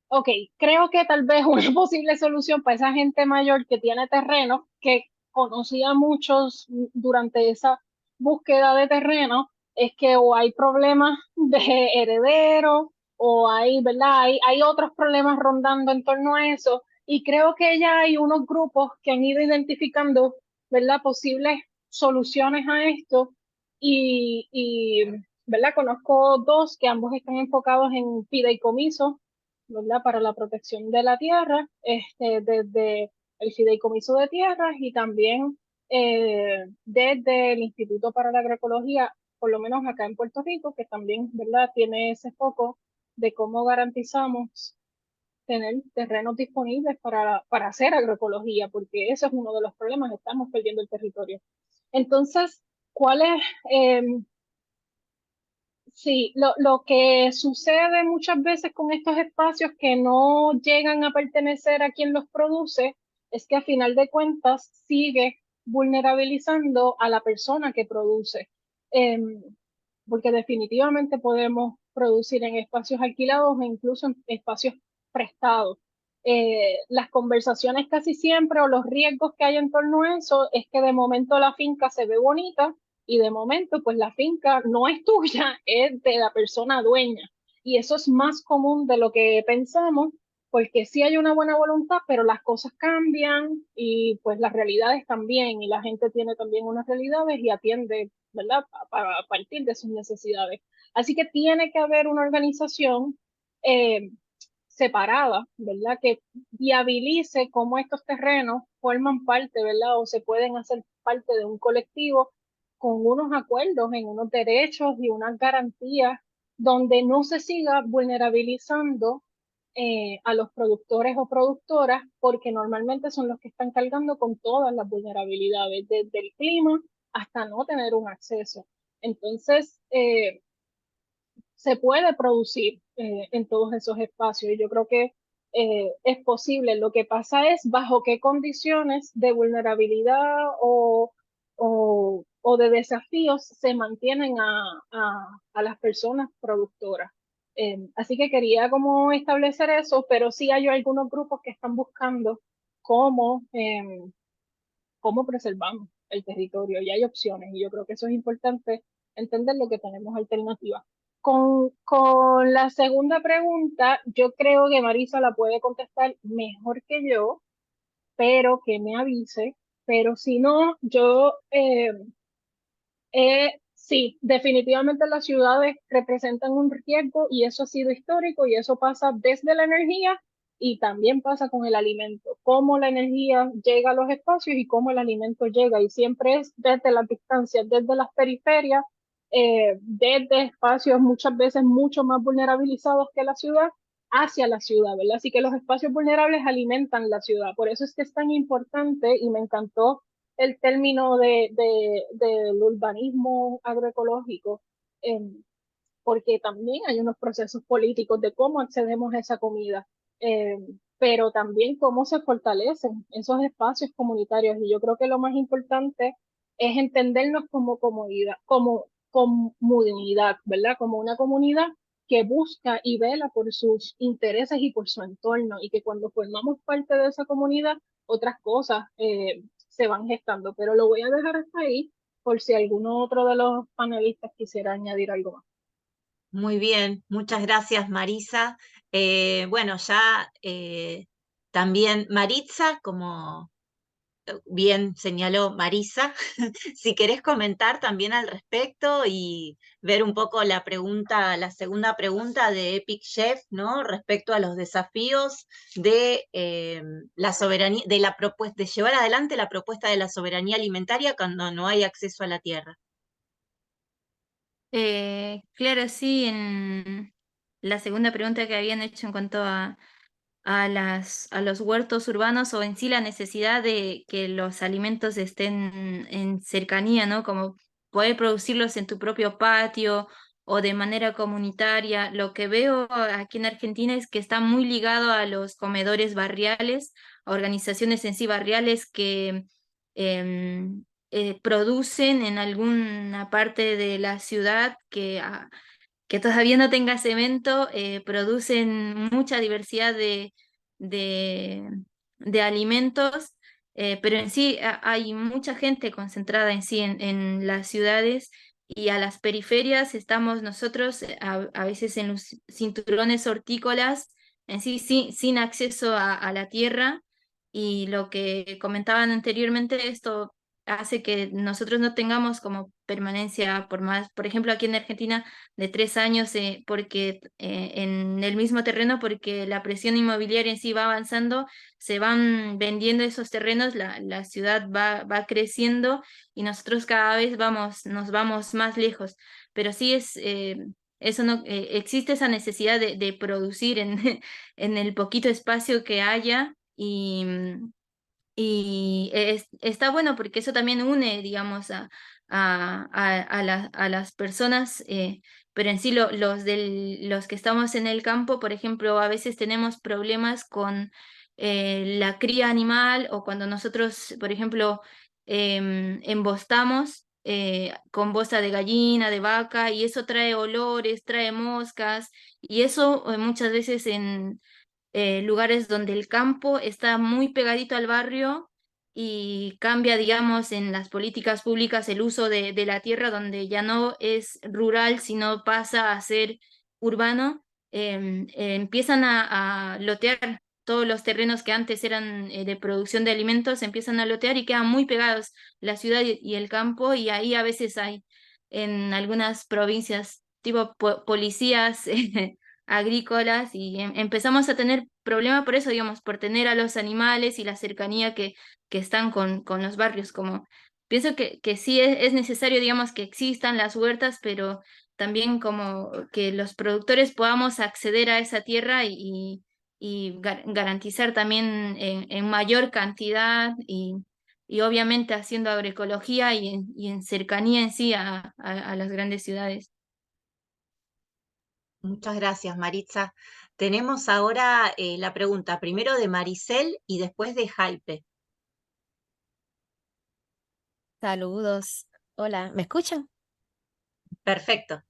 ok, creo que tal vez una posible solución para esa gente mayor que tiene terreno, que conocía a muchos durante esa búsqueda de terreno, es que o hay problemas de heredero o hay, ¿verdad? Hay otros problemas rondando en torno a eso. Y creo que ya hay unos grupos que han ido identificando, ¿verdad? Posibles soluciones a esto. Y ¿verdad? Conozco dos que ambos están enfocados en fideicomisos, ¿verdad? Para la protección de la tierra, desde el fideicomiso de tierras y también desde el Instituto para la Agroecología, por lo menos acá en Puerto Rico, que también, ¿verdad? Tiene ese foco de cómo garantizamos tener terrenos disponibles para hacer agroecología, porque ese es uno de los problemas, estamos perdiendo el territorio. Entonces, ¿cuál es? Sí, lo que sucede muchas veces con estos espacios que no llegan a pertenecer a quien los produce es que a final de cuentas sigue vulnerabilizando a la persona que produce. Porque definitivamente podemos producir en espacios alquilados e incluso en espacios prestados. Las conversaciones casi siempre o los riesgos que hay en torno a eso es que de momento la finca se ve bonita y de momento pues la finca no es tuya, es de la persona dueña. Y eso es más común de lo que pensamos, porque sí hay una buena voluntad, pero las cosas cambian y pues las realidades también, y la gente tiene también unas realidades y atiende, ¿verdad? A partir de sus necesidades. Así que tiene que haber una organización separada, ¿verdad? Que viabilice cómo estos terrenos forman parte, ¿verdad? O se pueden hacer parte de un colectivo con unos acuerdos en unos derechos y unas garantías donde no se siga vulnerabilizando a los productores o productoras, porque normalmente son los que están cargando con todas las vulnerabilidades, desde el clima hasta no tener un acceso. Entonces, se puede producir en todos esos espacios y yo creo que es posible. Lo que pasa es bajo qué condiciones de vulnerabilidad o de desafíos se mantienen a las personas productoras. Así que quería como establecer eso, pero sí hay algunos grupos que están buscando cómo, cómo preservamos el territorio y hay opciones y yo creo que eso es importante entender lo que tenemos alternativas. Con la segunda pregunta, yo creo que Marisa la puede contestar mejor que yo, pero que me avise. Pero si no, yo sí, definitivamente las ciudades representan un riesgo y eso ha sido histórico y eso pasa desde la energía y también pasa con el alimento. Cómo la energía llega a los espacios y cómo el alimento llega y siempre es desde las distancias, desde las periferias, desde espacios muchas veces mucho más vulnerabilizados que la ciudad hacia la ciudad, ¿verdad? Así que los espacios vulnerables alimentan la ciudad. Por eso es que es tan importante, y me encantó el término del urbanismo agroecológico, porque también hay unos procesos políticos de cómo accedemos a esa comida, pero también cómo se fortalecen esos espacios comunitarios. Y yo creo que lo más importante es entendernos como comunidad, ¿verdad? Como una comunidad que busca y vela por sus intereses y por su entorno, y que cuando formamos parte de esa comunidad, otras cosas se van gestando. Pero lo voy a dejar hasta ahí, por si alguno otro de los panelistas quisiera añadir algo más. Muy bien, muchas gracias Marisa. Bueno, ya también Maritza, como bien señaló Marisa, si querés comentar también al respecto y ver un poco la pregunta, la segunda pregunta de Epic Chef, ¿no? Respecto a los desafíos de la soberanía, de la propuesta, de llevar adelante la propuesta de la soberanía alimentaria cuando no hay acceso a la tierra. Claro, sí, en la segunda pregunta que habían hecho en cuanto a los huertos urbanos, o en sí la necesidad de que los alimentos estén en cercanía, ¿no? Como poder producirlos en tu propio patio o de manera comunitaria. Lo que veo aquí en Argentina es que está muy ligado a los comedores barriales, a organizaciones en sí barriales que em, producen en alguna parte de la ciudad que todavía no tenga cemento, producen mucha diversidad de, de alimentos, pero en sí hay mucha gente concentrada en sí en las ciudades, y a las periferias estamos nosotros a veces en los cinturones hortícolas, en sí sin acceso a la tierra, y lo que comentaban anteriormente, esto hace que nosotros no tengamos como permanencia por más, por ejemplo, aquí en Argentina, de 3 años, porque en el mismo terreno, porque la presión inmobiliaria en sí va avanzando, se van vendiendo esos terrenos, la ciudad va creciendo, y nosotros cada vez nos vamos más lejos. Pero sí eso no, existe esa necesidad de producir en el poquito espacio que haya, y está bueno porque eso también une, digamos, a las personas, pero en sí los que estamos en el campo, por ejemplo, a veces tenemos problemas con la cría animal, o cuando nosotros, por ejemplo, embostamos con bosta de gallina, de vaca, y eso trae olores, trae moscas, y eso muchas veces en lugares donde el campo está muy pegadito al barrio, y cambia, digamos, en las políticas públicas el uso de la tierra, donde ya no es rural, sino pasa a ser urbano, empiezan a lotear todos los terrenos que antes eran de producción de alimentos, se empiezan a lotear y quedan muy pegados la ciudad y el campo, y ahí a veces hay en algunas provincias tipo policías agrícolas, y empezamos a tener problemas por eso, digamos, por tener a los animales y la cercanía que están con los barrios. Como pienso que sí es necesario, digamos, que existan las huertas, pero también como que los productores podamos acceder a esa tierra y garantizar también en mayor cantidad, y obviamente haciendo agroecología y en cercanía en sí a las grandes ciudades. Muchas gracias, Maritza. Tenemos ahora la pregunta primero de Maricel y después de Jaipe. Saludos. Hola, ¿me escuchan? Perfecto.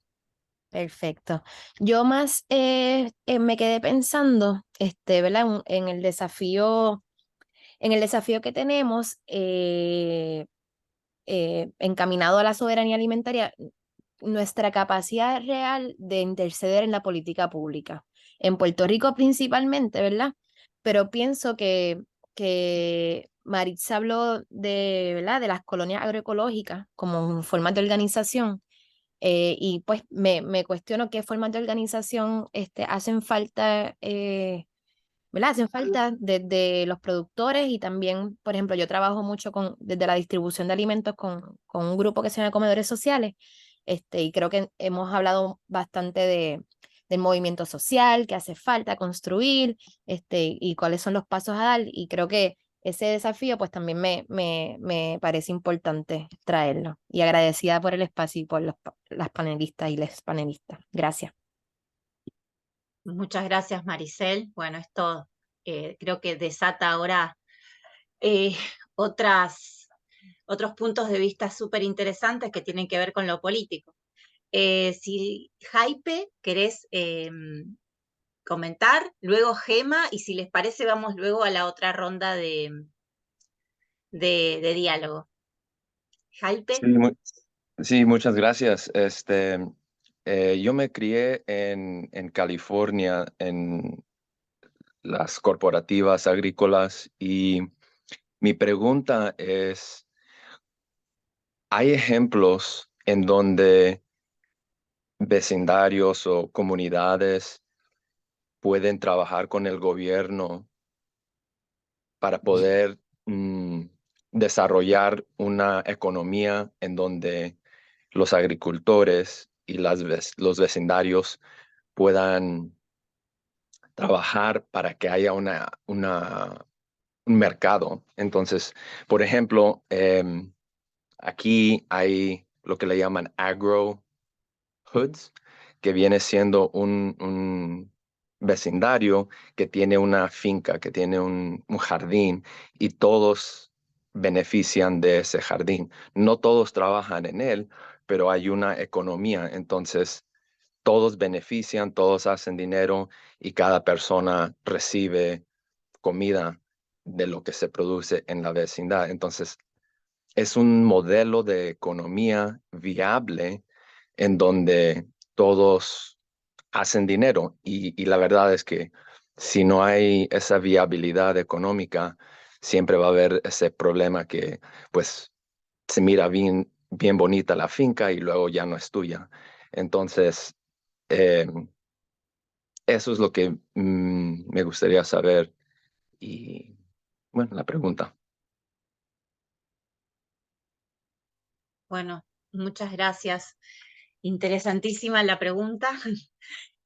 Perfecto. Yo más me quedé pensando, ¿verdad? En el desafío que tenemos encaminado a la soberanía alimentaria, nuestra capacidad real de interceder en la política pública. En Puerto Rico principalmente, ¿verdad? Pero pienso que Maritza habló ¿verdad? De las colonias agroecológicas como formas de organización. Y pues me cuestiono qué formas de organización hacen falta, ¿verdad? Hacen falta desde los productores, y también, por ejemplo, yo trabajo mucho desde la distribución de alimentos con un grupo que se llama Comedores Sociales, y creo que hemos hablado bastante de del movimiento social, qué hace falta construir, y cuáles son los pasos a dar. Y creo que ese desafío pues también me parece importante traerlo. Y agradecida por el espacio y por las panelistas y les panelistas. Gracias. Muchas gracias, Maricel. Bueno, esto creo que desata ahora otros puntos de vista súper interesantes que tienen que ver con lo político. Si Jaipe, querés comentar, luego Gema, y si les parece vamos luego a la otra ronda de diálogo. Jaipe. Sí, muchas gracias. Yo me crié en California, en las corporativas agrícolas, y mi pregunta es, ¿hay ejemplos en donde vecindarios o comunidades pueden trabajar con el gobierno para poder desarrollar una economía en donde los agricultores y los vecindarios puedan trabajar para que haya un mercado? Entonces, por ejemplo, aquí hay lo que le llaman agro hoods, que viene siendo un vecindario que tiene una finca, que tiene un jardín, y todos benefician de ese jardín. No todos trabajan en él, pero hay una economía. Entonces, todos benefician, todos hacen dinero y cada persona recibe comida de lo que se produce en la vecindad. Entonces, es un modelo de economía viable en donde todos hacen dinero, y la verdad es que si no hay esa viabilidad económica, siempre va a haber ese problema que pues se mira bien bonita la finca y luego ya no es tuya. Entonces, eso es lo que me gustaría saber, y bueno, la pregunta. Bueno, muchas gracias. Interesantísima la pregunta.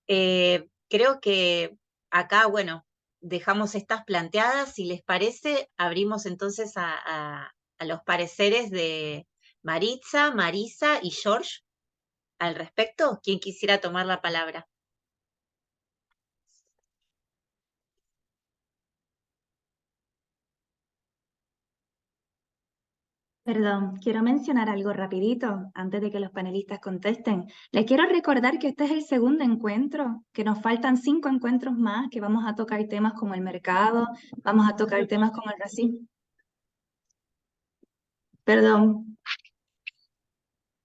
Creo que acá, bueno, dejamos estas planteadas. Si les parece, abrimos entonces a los pareceres de Maritza, Marisa y George al respecto. ¿Quién quisiera tomar la palabra? Perdón, quiero mencionar algo rapidito antes de que los panelistas contesten. Les quiero recordar que este es el segundo encuentro, que nos faltan 5 encuentros más, que vamos a tocar temas como el mercado, vamos a tocar temas como el racismo. Perdón.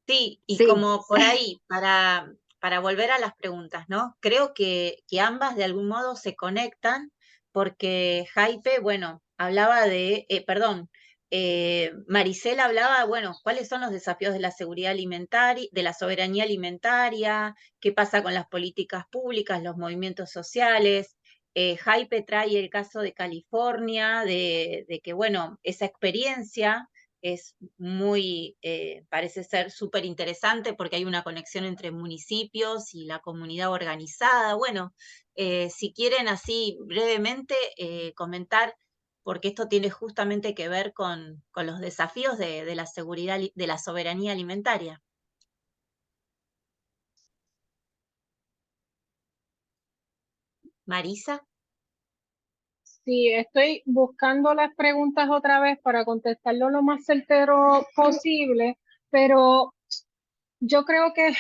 Sí, y Sí. como por ahí, para volver a las preguntas, ¿no? Creo que ambas de algún modo se conectan, porque Jaipe, bueno, hablaba de, Maricela hablaba, bueno, cuáles son los desafíos de la seguridad alimentaria, de la soberanía alimentaria, qué pasa con las políticas públicas, los movimientos sociales. Jaipe trae el caso de California, de que, bueno, esa experiencia es muy, parece ser súper interesante porque hay una conexión entre municipios y la comunidad organizada. Bueno, si quieren así brevemente comentar, porque esto tiene justamente que ver con los desafíos de la seguridad, de la soberanía alimentaria. Marisa. Sí, estoy buscando las preguntas otra vez para contestarlo lo más certero posible, pero yo creo que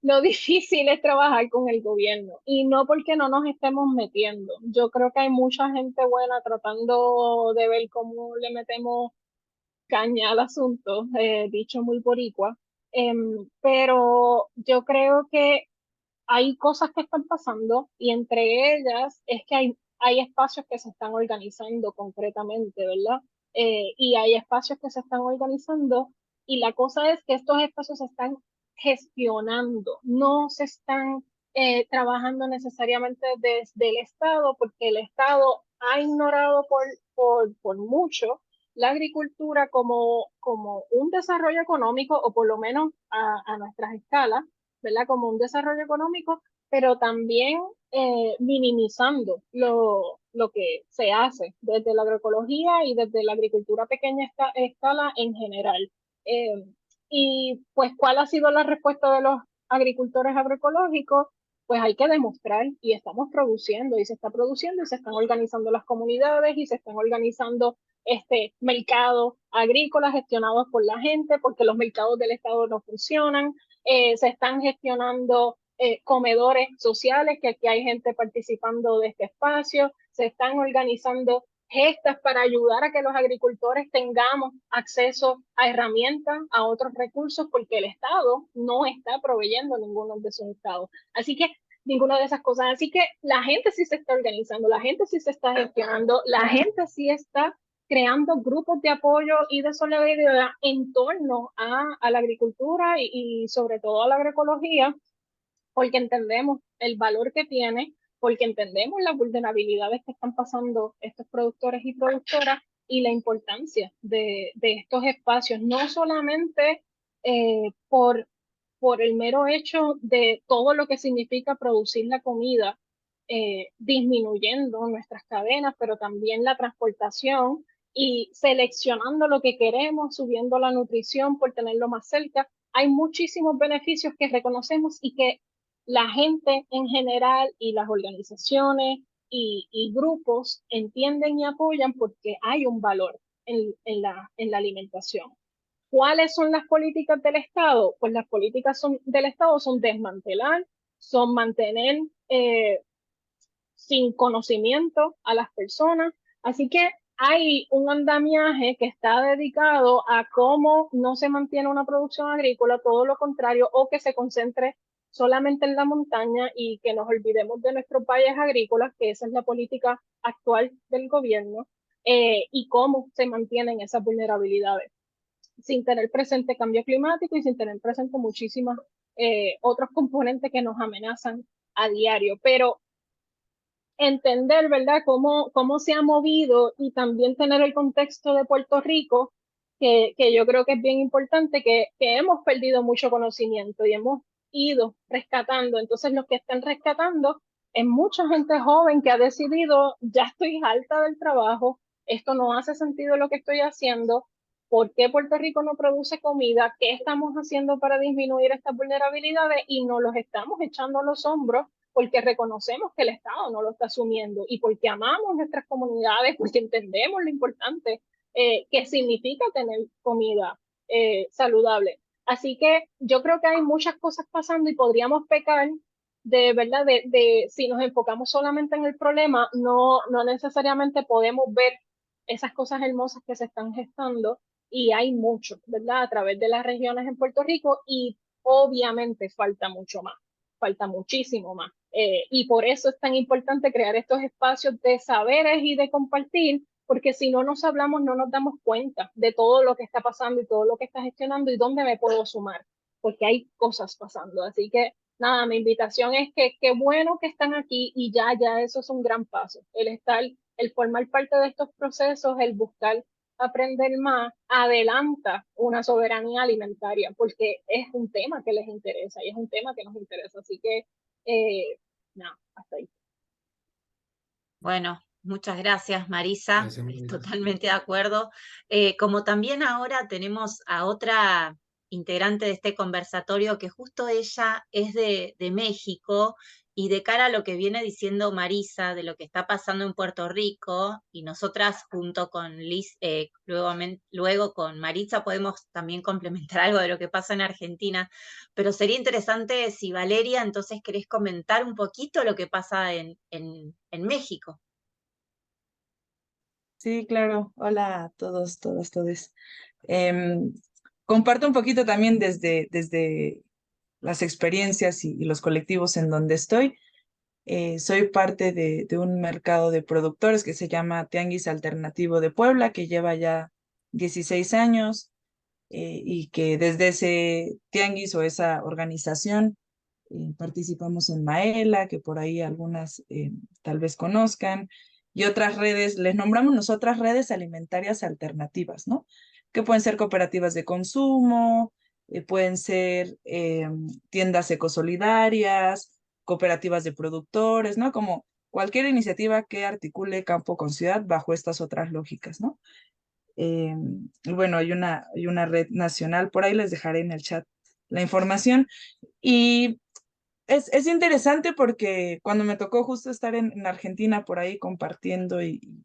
lo difícil es trabajar con el gobierno, y no porque no nos estemos metiendo. Yo creo que hay mucha gente buena tratando de ver cómo le metemos caña al asunto, dicho muy boricua, pero yo creo que hay cosas que están pasando, y entre ellas es que hay espacios que se están organizando concretamente, ¿verdad? Y hay espacios que se están organizando, y la cosa es que estos espacios se están gestionando, no se están trabajando necesariamente desde el Estado, porque el Estado ha ignorado por mucho la agricultura como un desarrollo económico, o por lo menos a nuestras escalas, ¿verdad? Como un desarrollo económico, pero también minimizando lo que se hace desde la agroecología y desde la agricultura a pequeña escala en general. Y pues, ¿cuál ha sido la respuesta de los agricultores agroecológicos? Pues hay que demostrar, y estamos produciendo, y se está produciendo, y se están organizando las comunidades, y se están organizando mercados agrícolas gestionados por la gente, porque los mercados del Estado no funcionan. Se están gestionando comedores sociales, que aquí hay gente participando de este espacio. Se están organizando gestas para ayudar a que los agricultores tengamos acceso a herramientas, a otros recursos, porque el Estado no está proveyendo ninguno de esos estados. Así que ninguna de esas cosas. Así que la gente sí se está organizando, la gente sí se está gestionando, la gente sí está creando grupos de apoyo y de solidaridad en torno a la agricultura y sobre todo a la agroecología, porque entendemos el valor que tiene, porque entendemos las vulnerabilidades que están pasando estos productores y productoras y la importancia de estos espacios, no solamente por el mero hecho de todo lo que significa producir la comida, disminuyendo nuestras cadenas, pero también la transportación y seleccionando lo que queremos, subiendo la nutrición por tenerlo más cerca. Hay muchísimos beneficios que reconocemos y que la gente en general y las organizaciones y grupos entienden y apoyan porque hay un valor en la alimentación. ¿Cuáles son las políticas del Estado? Pues las políticas del Estado son desmantelar, son mantener sin conocimiento a las personas. Así que hay un andamiaje que está dedicado a cómo no se mantiene una producción agrícola, todo lo contrario, o que se concentre solamente en la montaña y que nos olvidemos de nuestros valles agrícolas, que esa es la política actual del gobierno, y cómo se mantienen esas vulnerabilidades, sin tener presente cambio climático y sin tener presente muchísimas otros componentes que nos amenazan a diario. Pero entender, ¿verdad?, cómo se ha movido y también tener el contexto de Puerto Rico, que yo creo que es bien importante, que hemos perdido mucho conocimiento y hemos ido rescatando. Entonces, los que están rescatando es mucha gente joven que ha decidido, ya estoy harta del trabajo, esto no hace sentido lo que estoy haciendo, ¿por qué Puerto Rico no produce comida? ¿Qué estamos haciendo para disminuir estas vulnerabilidades? Y nos los estamos echando a los hombros porque reconocemos que el Estado no lo está asumiendo y porque amamos nuestras comunidades, porque entendemos lo importante que significa tener comida saludable. Así que yo creo que hay muchas cosas pasando y podríamos pecar de verdad de si nos enfocamos solamente en el problema, no necesariamente podemos ver esas cosas hermosas que se están gestando, y hay mucho, ¿verdad?, a través de las regiones en Puerto Rico, y obviamente falta mucho más, falta muchísimo más. Y por eso es tan importante crear estos espacios de saberes y de compartir, porque si no nos hablamos no nos damos cuenta de todo lo que está pasando y todo lo que está gestionando y dónde me puedo sumar, porque hay cosas pasando. Así que nada, mi invitación es que qué bueno que están aquí y ya eso es un gran paso. El formar parte de estos procesos, el buscar aprender más, adelanta una soberanía alimentaria, porque es un tema que les interesa y es un tema que nos interesa. Así que, nada, hasta ahí. Bueno, muchas gracias, Marisa. Totalmente de acuerdo. Como también ahora tenemos a otra integrante de este conversatorio, que justo ella es de México, y de cara a lo que viene diciendo Marisa, de lo que está pasando en Puerto Rico, y nosotras junto con Liz, luego con Marisa podemos también complementar algo de lo que pasa en Argentina, pero sería interesante si Valeria, entonces querés comentar un poquito lo que pasa en México. Sí, claro. Hola a todos, todas, todes. Comparto un poquito también desde las experiencias y los colectivos en donde estoy. Soy parte de un mercado de productores que se llama Tianguis Alternativo de Puebla, que lleva ya 16 años y que desde ese tianguis o esa organización participamos en Maela, que por ahí algunas tal vez conozcan, y otras redes, les nombramos nosotras redes alimentarias alternativas, ¿no? Que pueden ser cooperativas de consumo, pueden ser tiendas ecosolidarias, cooperativas de productores, ¿no? Como cualquier iniciativa que articule campo con ciudad bajo estas otras lógicas, ¿no? Y bueno, hay una red nacional, por ahí les dejaré en el chat la información. Y es interesante porque cuando me tocó justo estar en Argentina por ahí compartiendo y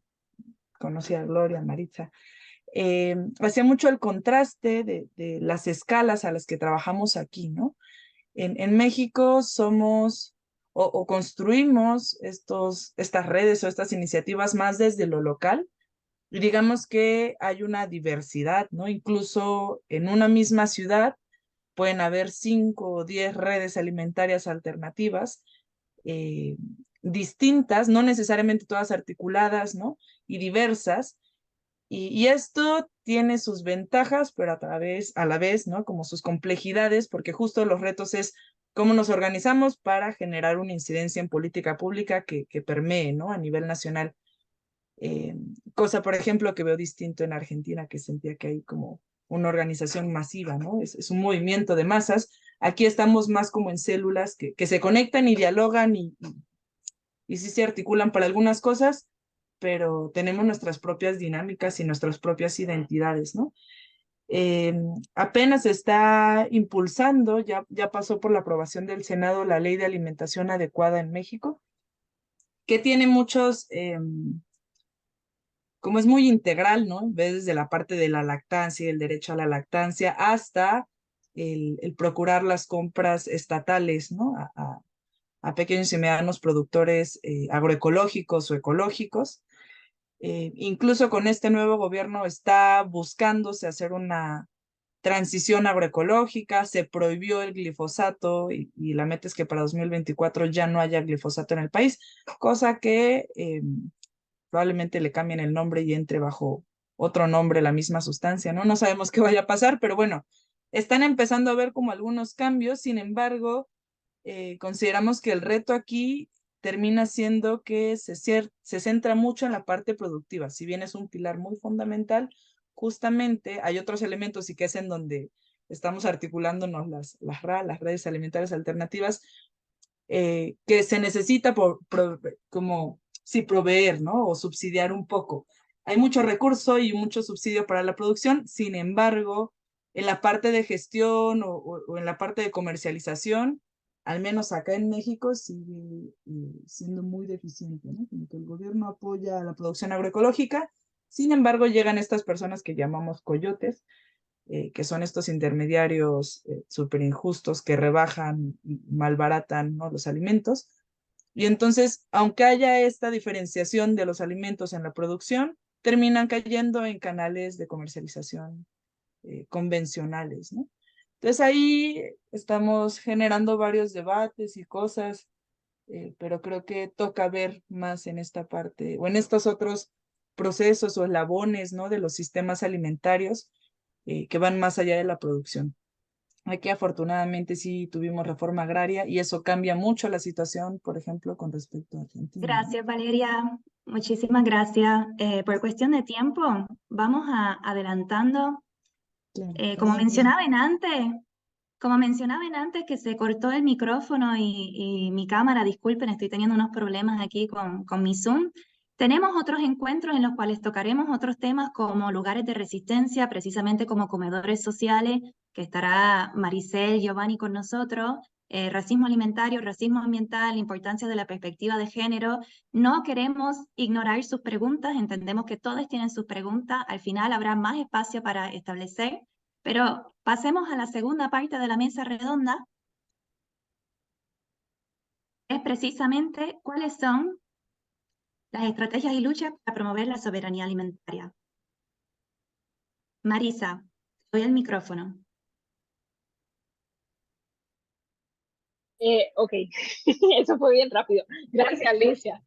conocí a Gloria, a Maritza, hacía mucho el contraste de las escalas a las que trabajamos aquí, ¿no? En México somos o construimos estas redes o estas iniciativas más desde lo local. Y digamos que hay una diversidad, ¿no? Incluso en una misma ciudad pueden haber 5 o 10 redes alimentarias alternativas distintas, no necesariamente todas articuladas, ¿no? Y diversas. Y esto tiene sus ventajas, pero a la vez, ¿no? Como sus complejidades, porque justo los retos es cómo nos organizamos para generar una incidencia en política pública que permee, ¿no? A nivel nacional. Cosa, por ejemplo, que veo distinto en Argentina, que sentía que hay como una organización masiva, ¿no? Es un movimiento de masas. Aquí estamos más como en células que se conectan y dialogan y sí se articulan para algunas cosas, pero tenemos nuestras propias dinámicas y nuestras propias identidades, ¿no? Apenas se está impulsando, ya pasó por la aprobación del Senado la Ley de Alimentación Adecuada en México, que tiene muchos... como es muy integral, ¿no? Desde la parte de la lactancia y el derecho a la lactancia hasta el procurar las compras estatales, ¿no? A pequeños y medianos productores agroecológicos o ecológicos. Incluso con este nuevo gobierno está buscándose hacer una transición agroecológica, se prohibió el glifosato y la meta es que para 2024 ya no haya glifosato en el país, cosa que... probablemente le cambien el nombre y entre bajo otro nombre la misma sustancia, ¿no? No sabemos qué vaya a pasar, pero bueno, están empezando a ver como algunos cambios, sin embargo, consideramos que el reto aquí termina siendo que se centra mucho en la parte productiva, si bien es un pilar muy fundamental, justamente hay otros elementos y que es en donde estamos articulándonos las RA, las redes alimentarias alternativas, que se necesita como sí proveer, ¿no? O subsidiar un poco. Hay mucho recurso y mucho subsidio para la producción, sin embargo, en la parte de gestión o en la parte de comercialización, al menos acá en México, sigue siendo muy deficiente, ¿no? Como que el gobierno apoya la producción agroecológica, sin embargo, llegan estas personas que llamamos coyotes, que son estos intermediarios súper injustos que rebajan y malbaratan, ¿no? Los alimentos. Y entonces, aunque haya esta diferenciación de los alimentos en la producción, terminan cayendo en canales de comercialización convencionales, ¿no? Entonces ahí estamos generando varios debates y cosas, pero creo que toca ver más en esta parte o en estos otros procesos o eslabones, ¿no? De los sistemas alimentarios que van más allá de la producción. Aquí afortunadamente sí tuvimos reforma agraria y eso cambia mucho la situación, por ejemplo, con respecto a Argentina. Gracias, Valeria. Muchísimas gracias. Por cuestión de tiempo, vamos adelantando. Como mencionaban antes que se cortó el micrófono y mi cámara, disculpen, estoy teniendo unos problemas aquí con mi Zoom. Tenemos otros encuentros en los cuales tocaremos otros temas como lugares de resistencia, precisamente como comedores sociales, que estará Maricel Giovanni con nosotros, racismo alimentario, racismo ambiental, la importancia de la perspectiva de género. No queremos ignorar sus preguntas, entendemos que todos tienen sus preguntas, al final habrá más espacio para establecer, pero pasemos a la segunda parte de la mesa redonda. Es precisamente cuáles son las estrategias y luchas para promover la soberanía alimentaria. Marisa, te doy el micrófono. Ok, eso fue bien rápido. Gracias, Alicia,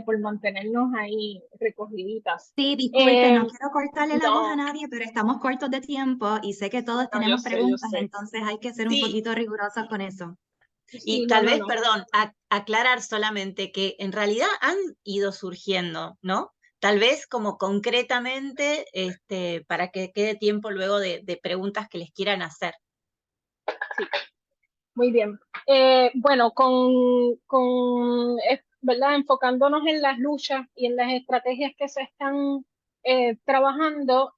por mantenernos ahí recogiditas. Sí, disculpe, no quiero cortarle la voz a nadie, pero estamos cortos de tiempo y sé que todos tenemos preguntas, entonces hay que ser un poquito rigurosos con eso. Y tal vez, perdón, aclarar solamente que en realidad han ido surgiendo, ¿no? Tal vez como concretamente, para que quede tiempo luego de preguntas que les quieran hacer. Muy bien. Bueno, ¿verdad? Enfocándonos en las luchas y en las estrategias que se están trabajando,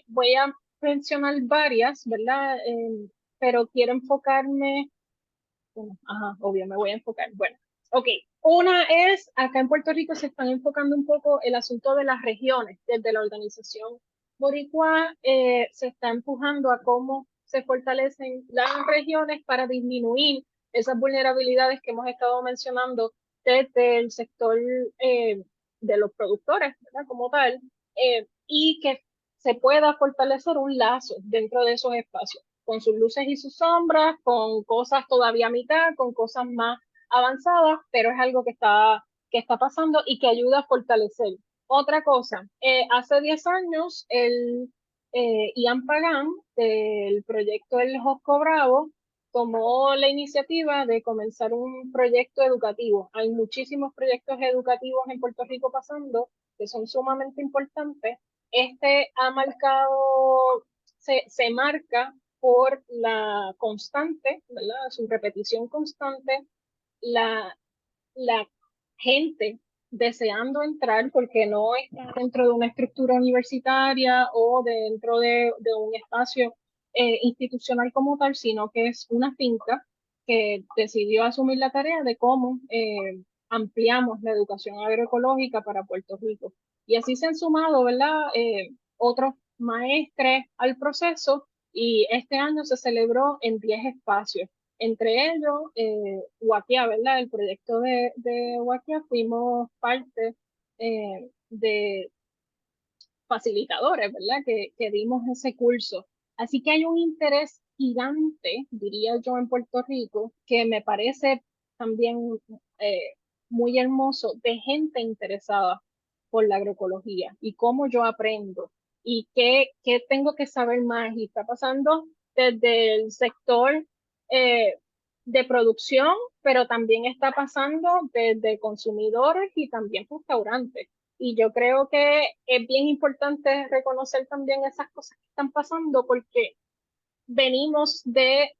voy a mencionar varias, ¿verdad? Pero quiero enfocarme, bueno, obvio, me voy a enfocar. Bueno, ok. Una es, acá en Puerto Rico se están enfocando un poco el asunto de las regiones. Desde la organización Boricua se está empujando a cómo se fortalecen las regiones para disminuir esas vulnerabilidades que hemos estado mencionando desde el sector de los productores, ¿verdad? Como tal, y que se pueda fortalecer un lazo dentro de esos espacios, con sus luces y sus sombras, con cosas todavía a mitad, con cosas más avanzadas, pero es algo que está pasando y que ayuda a fortalecer. Otra cosa, hace 10 años Ian Pagán del proyecto El Josco Bravo tomó la iniciativa de comenzar un proyecto educativo. Hay muchísimos proyectos educativos en Puerto Rico pasando que son sumamente importantes. Este ha marcado, se marca por la constante, ¿verdad? Su repetición constante, la gente deseando entrar porque no está dentro de una estructura universitaria o dentro de un espacio institucional como tal, sino que es una finca que decidió asumir la tarea de cómo ampliamos la educación agroecológica para Puerto Rico. Y así se han sumado, ¿verdad? Otros maestres al proceso y este año se celebró en 10 espacios. Entre ellos, Huaquia, ¿verdad? El proyecto de Huaquia, fuimos parte de facilitadores, ¿verdad? Que dimos ese curso. Así que hay un interés gigante, diría yo, en Puerto Rico, que me parece también muy hermoso, de gente interesada por la agroecología y cómo yo aprendo y qué tengo que saber más. Y está pasando desde el sector de producción, pero también está pasando desde consumidores y también restaurantes. Y yo creo que es bien importante reconocer también esas cosas que están pasando porque venimos de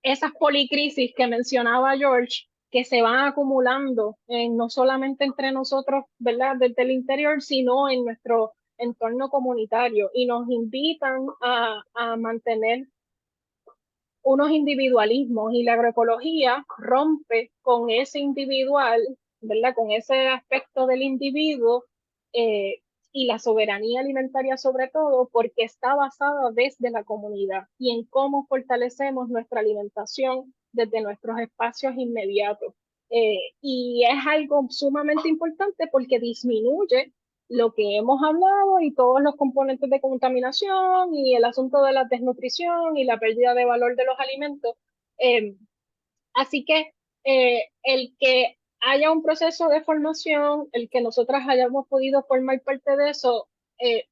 esas policrisis que mencionaba George, que se van acumulando no solamente entre nosotros, ¿verdad? Desde el interior, sino en nuestro entorno comunitario y nos invitan a mantener unos individualismos y la agroecología rompe con ese individual, ¿verdad? Con ese aspecto del individuo y la soberanía alimentaria sobre todo, porque está basada desde la comunidad y en cómo fortalecemos nuestra alimentación desde nuestros espacios inmediatos. Y es algo sumamente importante porque disminuye lo que hemos hablado y todos los componentes de contaminación y el asunto de la desnutrición y la pérdida de valor de los alimentos. Así que el que haya un proceso de formación, el que nosotras hayamos podido formar parte de eso,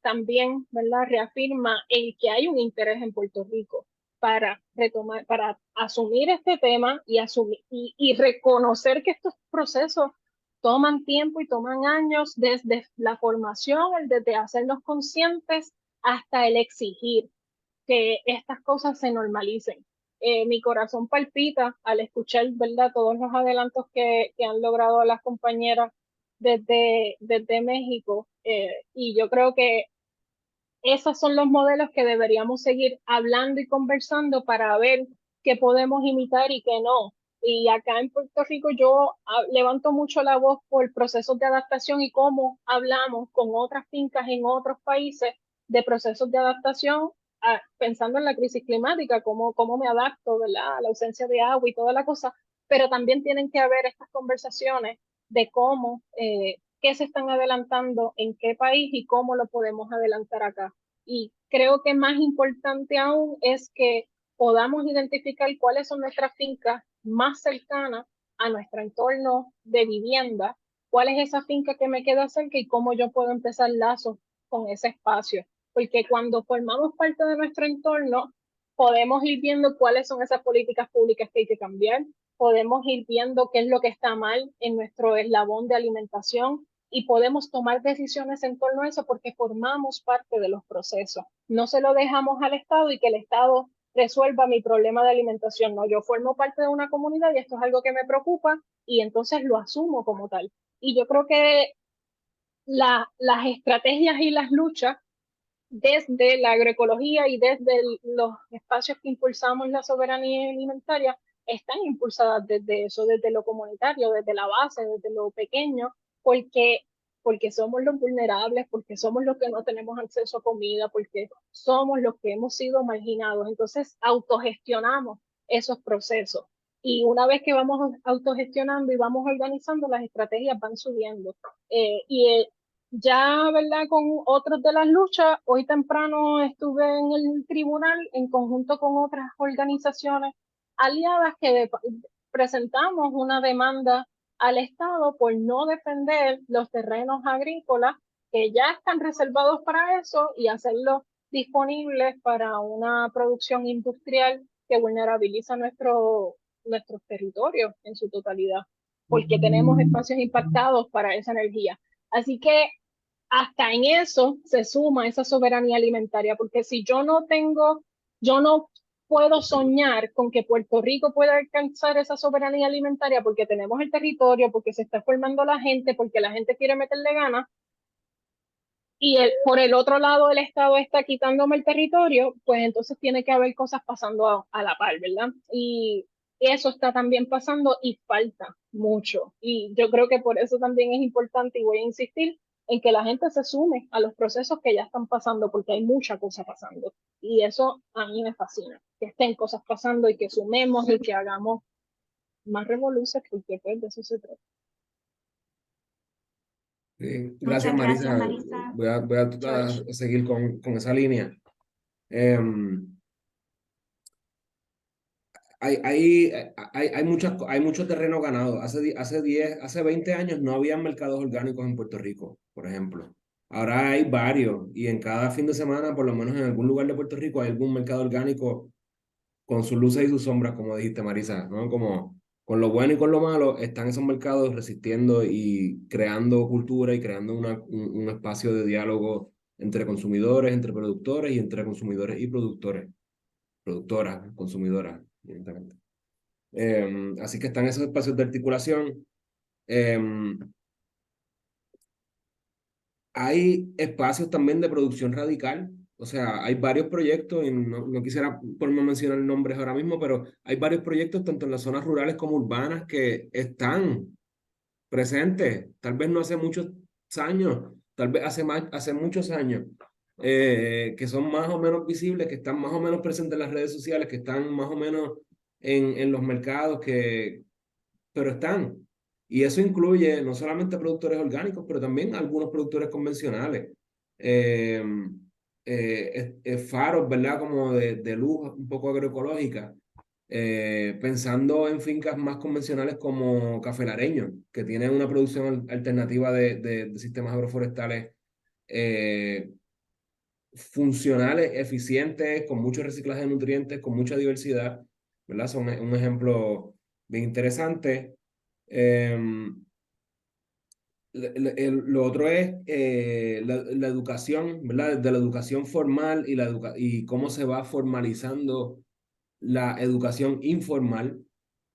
también, ¿verdad? Reafirma el que hay un interés en Puerto Rico para retomar, para asumir este tema y reconocer que estos procesos toman tiempo y toman años desde la formación, desde hacernos conscientes hasta el exigir que estas cosas se normalicen. Mi corazón palpita al escuchar, ¿verdad?, todos los adelantos que han logrado las compañeras desde México. Y yo creo que esos son los modelos que deberíamos seguir hablando y conversando para ver qué podemos imitar y qué no. Y acá en Puerto Rico yo levanto mucho la voz por procesos de adaptación y cómo hablamos con otras fincas en otros países de procesos de adaptación, pensando en la crisis climática, cómo me adapto, ¿verdad?, a la ausencia de agua y toda la cosa, pero también tienen que haber estas conversaciones de cómo, qué se están adelantando en qué país y cómo lo podemos adelantar acá. Y creo que más importante aún es que podamos identificar cuáles son nuestras fincas más cercanas a nuestro entorno de vivienda, cuál es esa finca que me queda cerca y cómo yo puedo empezar lazos con ese espacio. Porque cuando formamos parte de nuestro entorno, podemos ir viendo cuáles son esas políticas públicas que hay que cambiar, podemos ir viendo qué es lo que está mal en nuestro eslabón de alimentación y podemos tomar decisiones en torno a eso porque formamos parte de los procesos. No se lo dejamos al Estado y que el Estado resuelva mi problema de alimentación. No, yo formo parte de una comunidad y esto es algo que me preocupa y entonces lo asumo como tal. Y yo creo que las estrategias y las luchas desde la agroecología y desde los espacios que impulsamos la soberanía alimentaria están impulsadas desde eso, desde lo comunitario, desde la base, desde lo pequeño, porque somos los vulnerables, porque somos los que no tenemos acceso a comida, porque somos los que hemos sido marginados. Entonces, autogestionamos esos procesos. Y una vez que vamos autogestionando y vamos organizando, las estrategias van subiendo. Ya, ¿verdad? Con otros de las luchas, hoy temprano estuve en el tribunal en conjunto con otras organizaciones aliadas que presentamos una demanda al Estado por no defender los terrenos agrícolas que ya están reservados para eso y hacerlos disponibles para una producción industrial que vulnerabiliza nuestros territorios en su totalidad, porque tenemos espacios impactados para esa energía. Así que hasta en eso se suma esa soberanía alimentaria, porque si yo no puedo soñar con que Puerto Rico pueda alcanzar esa soberanía alimentaria porque tenemos el territorio, porque se está formando la gente, porque la gente quiere meterle ganas, y por el otro lado el Estado está quitándome el territorio, pues entonces tiene que haber cosas pasando a la par, ¿verdad? Y eso está también pasando y falta mucho. Y yo creo que por eso también es importante y voy a insistir en que la gente se sume a los procesos que ya están pasando, porque hay mucha cosa pasando. Y eso a mí me fascina, que estén cosas pasando y que sumemos y que hagamos más revoluciones, porque pues de eso se trata. Sí, gracias, Muchas gracias, Marisa. Marisa. Voy a George. seguir con esa línea. Hay mucho terreno ganado. Hace 20 años no había mercados orgánicos en Puerto Rico, por ejemplo. Ahora hay varios y en cada fin de semana, por lo menos en algún lugar de Puerto Rico, hay algún mercado orgánico con sus luces y sus sombras, como dijiste, Marisa, ¿no? Como con lo bueno y con lo malo están esos mercados resistiendo y creando cultura y creando un espacio de diálogo entre consumidores, entre productores y entre consumidores y productores, productoras, consumidoras, evidentemente. Así que están esos espacios de articulación. Hay espacios también de producción radical, o sea, hay varios proyectos, y no quisiera por no mencionar nombres ahora mismo, pero hay varios proyectos tanto en las zonas rurales como urbanas que están presentes, tal vez no hace muchos años, tal vez hace muchos años, que son más o menos visibles, que están más o menos presentes en las redes sociales, que están más o menos en los mercados, pero están. Y eso incluye no solamente productores orgánicos, pero también algunos productores convencionales. Faros, ¿verdad? Como de luz un poco agroecológica. Pensando en fincas más convencionales como Café Lareño, que tienen una producción alternativa de sistemas agroforestales funcionales, eficientes, con mucho reciclaje de nutrientes, con mucha diversidad, ¿verdad? Son un ejemplo bien interesante. Lo otro es la educación, ¿verdad? De la educación formal y cómo se va formalizando la educación informal.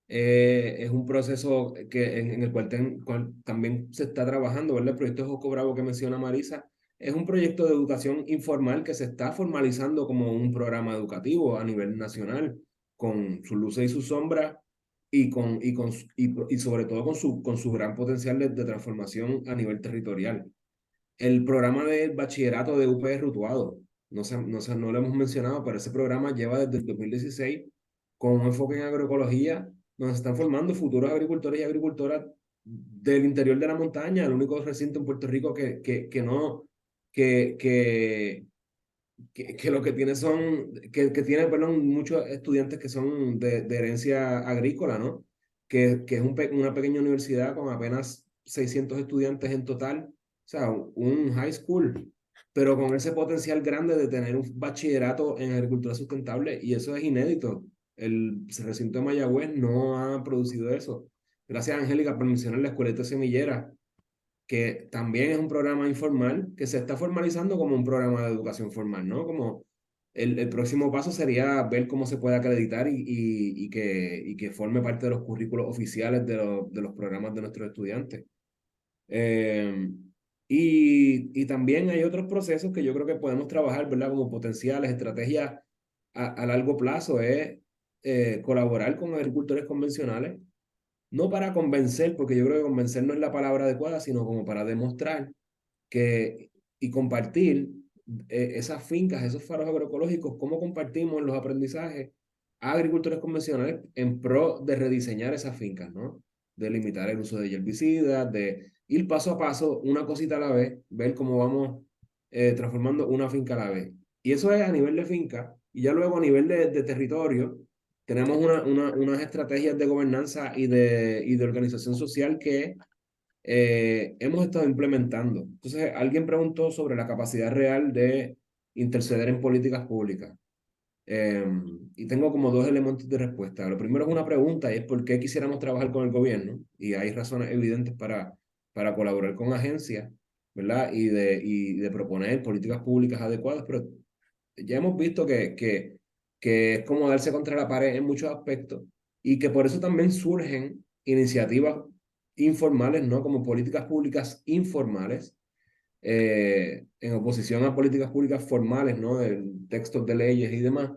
Es un proceso en el cual también se está trabajando, ¿verdad? El proyecto de Joco Bravo que menciona Marisa es un proyecto de educación informal que se está formalizando como un programa educativo a nivel nacional, con sus luces y sus sombras y sobre todo con su gran potencial de transformación a nivel territorial. El programa de bachillerato de UPR Utuado, no lo hemos mencionado, pero ese programa lleva desde el 2016 con un enfoque en agroecología, donde se están formando futuros agricultores y agricultoras del interior de la montaña, el único recinto en Puerto Rico que lo que tiene tiene, perdón, muchos estudiantes que son de herencia agrícola, ¿no? Que es una pequeña universidad con apenas 600 estudiantes en total, o sea, un high school, pero con ese potencial grande de tener un bachillerato en agricultura sustentable, y eso es inédito. El recinto de Mayagüez no ha producido eso. Gracias, Angélica, por mencionar la escuelita semillera, que también es un programa informal que se está formalizando como un programa de educación formal, ¿no? Como el próximo paso sería ver cómo se puede acreditar y que forme parte de los currículos oficiales de los programas de nuestros estudiantes. Y también hay otros procesos que yo creo que podemos trabajar, ¿verdad? Como potenciales, estrategias a largo plazo, es colaborar con agricultores convencionales, no para convencer, porque yo creo que convencer no es la palabra adecuada, sino como para demostrar y compartir esas fincas, esos faros agroecológicos, cómo compartimos los aprendizajes a agricultores convencionales en pro de rediseñar esas fincas, ¿no? De limitar el uso de herbicidas, de ir paso a paso, una cosita a la vez, ver cómo vamos transformando una finca a la vez. Y eso es a nivel de finca, y ya luego a nivel de territorio, tenemos unas estrategias de gobernanza y de organización social que hemos estado implementando. Entonces, alguien preguntó sobre la capacidad real de interceder en políticas públicas. Y tengo como dos elementos de respuesta. Lo primero es una pregunta y es por qué quisiéramos trabajar con el gobierno, y hay razones evidentes para colaborar con agencias, ¿verdad? Y de proponer políticas públicas adecuadas, pero ya hemos visto que es como darse contra la pared en muchos aspectos, y que por eso también surgen iniciativas informales, ¿no? Como políticas públicas informales, en oposición a políticas públicas formales, ¿no? De textos de leyes y demás,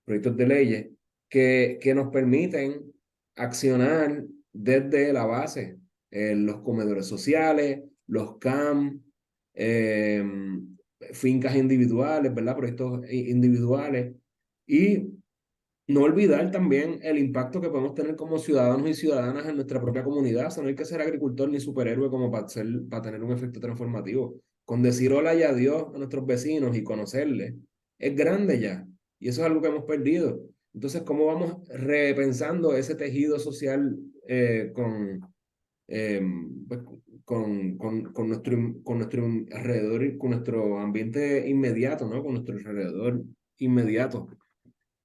proyectos de leyes, que nos permiten accionar desde la base, los comedores sociales, los CAM, fincas individuales, ¿verdad? Proyectos individuales, y no olvidar también el impacto que podemos tener como ciudadanos y ciudadanas en nuestra propia comunidad. O sea, no hay que ser agricultor ni superhéroe como para tener un efecto transformativo. Con decir hola y adiós a nuestros vecinos y conocerles, es grande ya. Y eso es algo que hemos perdido. Entonces, ¿cómo vamos repensando ese tejido social pues, con nuestro alrededor y con nuestro ambiente inmediato, ¿no? Con nuestro alrededor inmediato?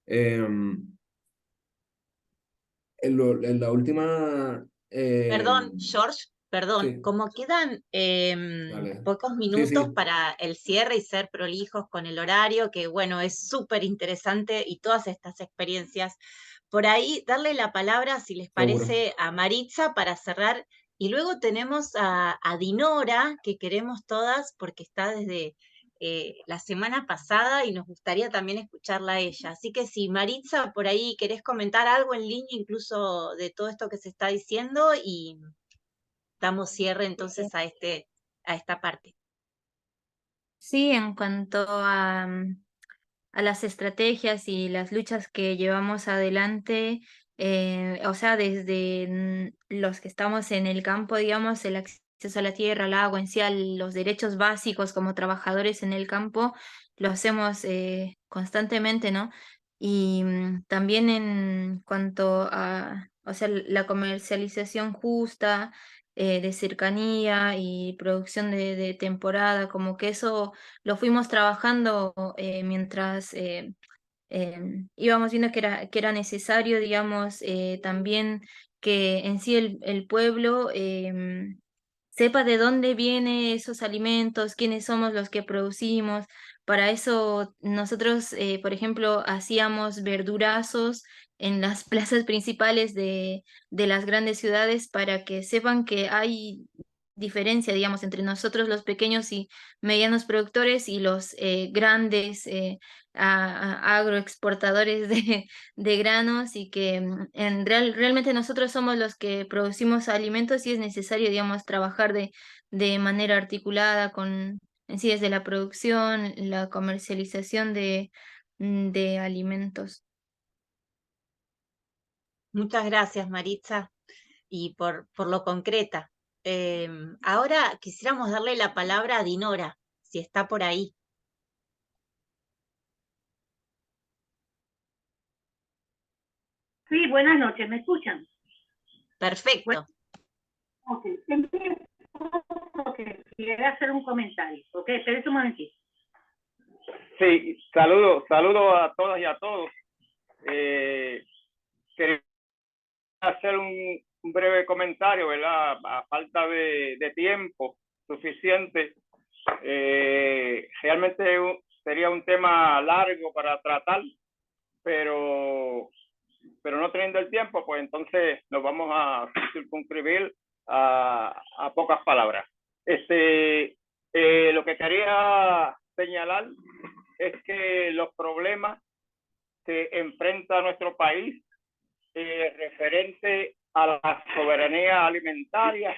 En la última... Perdón, George, perdón, sí, como quedan vale. pocos Sí, minutos sí, para el cierre y ser prolijos con el horario, que bueno, es súper interesante, y todas estas experiencias, por ahí darle la palabra, si les seguro. parece, a Maritza para cerrar, y luego tenemos a Dinora, que queremos todas porque está desde la semana pasada y nos gustaría también escucharla a ella. Así que si Maritza, por ahí querés comentar algo en línea incluso de todo esto que se está diciendo, y damos cierre entonces a esta parte. Sí, en cuanto a las estrategias y las luchas que llevamos adelante, o sea, desde los que estamos en el campo, digamos, el acceso a la tierra, al agua, en sí, a los derechos básicos como trabajadores en el campo, lo hacemos constantemente, ¿no? Y también en cuanto a, o sea, la comercialización justa, de cercanía y producción de temporada, como que eso lo fuimos trabajando mientras íbamos viendo que era necesario, digamos, también que en sí el pueblo sepa de dónde vienen esos alimentos, quiénes somos los que producimos. Para eso nosotros, por ejemplo, hacíamos verdurazos en las plazas principales de las grandes ciudades para que sepan que hay diferencia, digamos, entre nosotros los pequeños y medianos productores y los grandes agroexportadores de granos, y que realmente nosotros somos los que producimos alimentos, y es necesario, digamos, trabajar de manera articulada con, en sí, desde la producción, la comercialización de alimentos. Muchas gracias, Maritza, y por lo concreta. Ahora quisiéramos darle la palabra a Dinora, si está por ahí. Sí, buenas noches, ¿me escuchan? Perfecto. Ok, quiero hacer un comentario. Ok, espérense un momentito. Sí, saludo a todas y a todos. Quería hacer un breve comentario, ¿verdad? A falta de tiempo suficiente. Realmente sería un tema largo para tratar, pero no teniendo el tiempo, pues entonces nos vamos a circunscribir a pocas palabras. Lo que quería señalar es que los problemas que enfrenta nuestro país referente a la soberanía alimentaria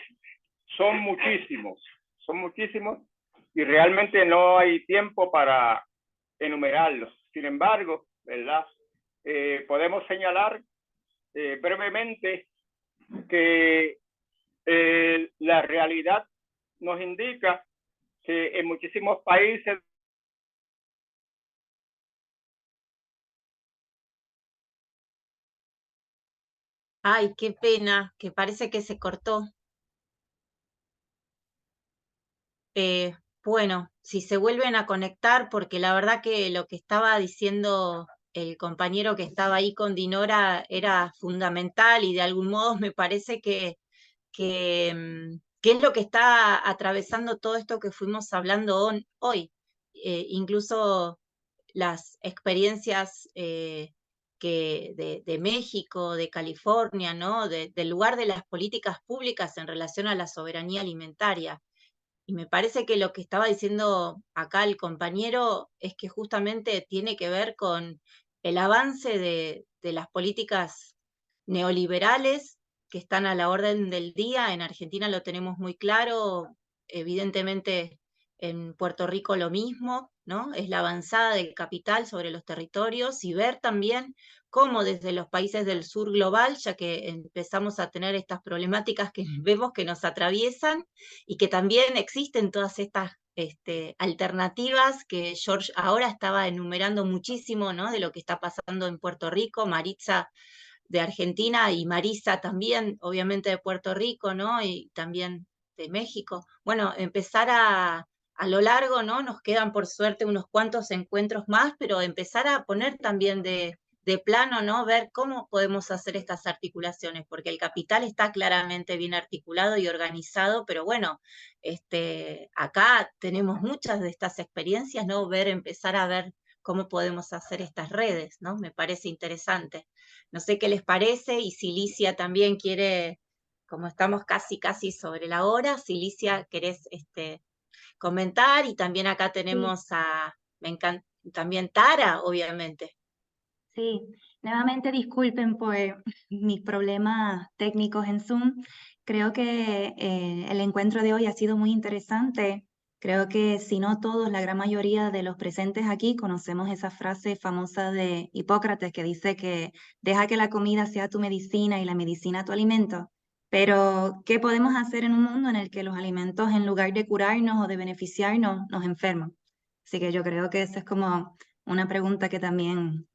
son muchísimos y realmente no hay tiempo para enumerarlos. Sin embargo, ¿verdad? Podemos señalar brevemente que la realidad nos indica que en muchísimos países Ay, qué pena, que parece que se cortó. Bueno, si se vuelven a conectar, porque la verdad que lo que estaba diciendo el compañero que estaba ahí con Dinora era fundamental y de algún modo me parece que es lo que está atravesando todo esto que fuimos hablando hoy. Incluso las experiencias de México, de California, ¿no? Del lugar de las políticas públicas en relación a la soberanía alimentaria. Y me parece que lo que estaba diciendo acá el compañero es que justamente tiene que ver con el avance de las políticas neoliberales que están a la orden del día. En Argentina lo tenemos muy claro, evidentemente en Puerto Rico lo mismo, ¿no? Es la avanzada del capital sobre los territorios y ver también cómo desde los países del sur global, ya que empezamos a tener estas problemáticas que vemos que nos atraviesan y que también existen todas estas alternativas que George ahora estaba enumerando muchísimo, ¿no? De lo que está pasando en Puerto Rico, Maritza de Argentina y Marisa también, obviamente de Puerto Rico, ¿no? Y también de México. Bueno, empezar a lo largo, ¿no? Nos quedan por suerte unos cuantos encuentros más, pero empezar a poner también de plano, ¿no? Ver cómo podemos hacer estas articulaciones, porque el capital está claramente bien articulado y organizado, pero bueno, acá tenemos muchas de estas experiencias, ¿no? Empezar a ver cómo podemos hacer estas redes, ¿no? Me parece interesante. No sé qué les parece, y si Licia también quiere, como estamos casi sobre la hora, si Licia querés comentar, y también acá tenemos también Tara, obviamente. Sí, nuevamente disculpen por mis problemas técnicos en Zoom. Creo que el encuentro de hoy ha sido muy interesante. Creo que si no todos, la gran mayoría de los presentes aquí conocemos esa frase famosa de Hipócrates que dice que deja que la comida sea tu medicina y la medicina tu alimento. Pero, ¿qué podemos hacer en un mundo en el que los alimentos, en lugar de curarnos o de beneficiarnos, nos enferman? Así que yo creo que esa es como una pregunta que también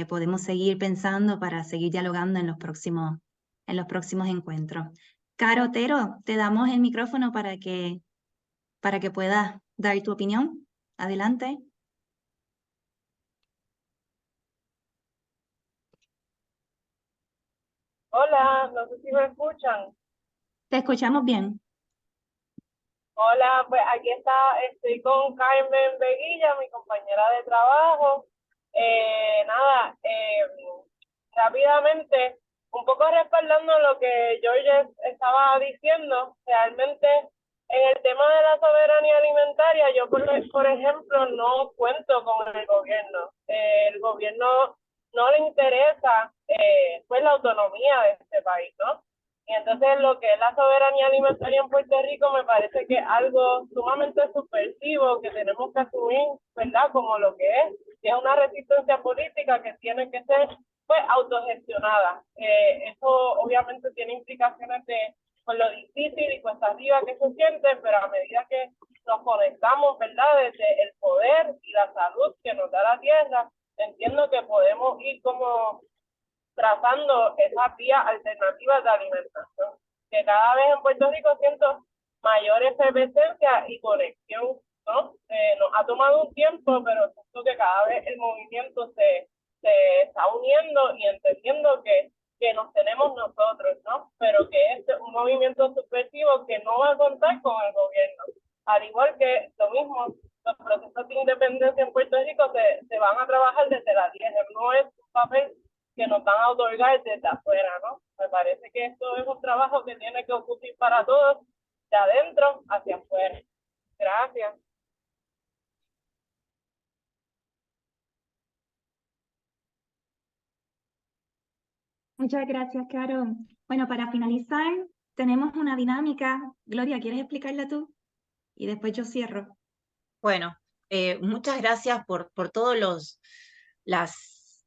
podemos seguir pensando para seguir dialogando en los próximos encuentros. Caro Otero, te damos el micrófono para que puedas dar tu opinión. Adelante. Hola, no sé si me escuchan. Te escuchamos bien. Hola, pues aquí estoy con Carmen Veguilla, mi compañera de trabajo. Rápidamente, un poco respaldando lo que George estaba diciendo, realmente en el tema de la soberanía alimentaria, yo por ejemplo no cuento con el gobierno. El gobierno no le interesa pues la autonomía de este país, ¿no? Y entonces lo que es la soberanía alimentaria en Puerto Rico me parece que es algo sumamente subversivo que tenemos que asumir, ¿verdad? Como lo que es una resistencia política que tiene que ser pues autogestionada. Eso obviamente tiene implicaciones de con lo difícil y cuesta arriba que se siente, pero a medida que nos conectamos, ¿verdad? Desde el poder y la salud que nos da la tierra, entiendo que podemos ir como trazando esas vías alternativas de alimentación, que cada vez en Puerto Rico siento mayor efervescencia y conexión, ¿no? Nos ha tomado un tiempo, pero siento que cada vez el movimiento se está uniendo y entendiendo que nos tenemos nosotros, ¿no? Pero que es un movimiento subversivo que no va a contar con el gobierno. Al igual que lo mismo los procesos de independencia en Puerto Rico se van a trabajar desde la tierra, no es un papel que nos van a otorgar desde afuera, ¿no? Me parece que esto es un trabajo que tiene que ocurrir para todos, de adentro hacia afuera. Gracias. Muchas gracias, Caro. Bueno, para finalizar, tenemos una dinámica. Gloria, ¿quieres explicarla tú? Y después yo cierro. Bueno, muchas gracias por todos las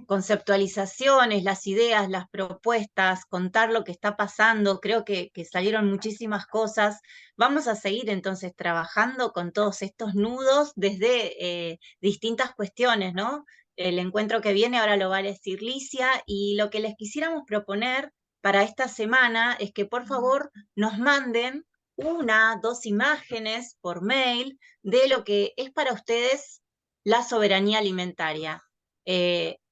conceptualizaciones, las ideas, las propuestas, contar lo que está pasando. Creo que salieron muchísimas cosas. Vamos a seguir entonces trabajando con todos estos nudos desde distintas cuestiones, ¿no? El encuentro que viene ahora lo va a decir Licia, y lo que les quisiéramos proponer para esta semana es que por favor nos manden 1, 2 imágenes por mail de lo que es para ustedes la soberanía alimentaria.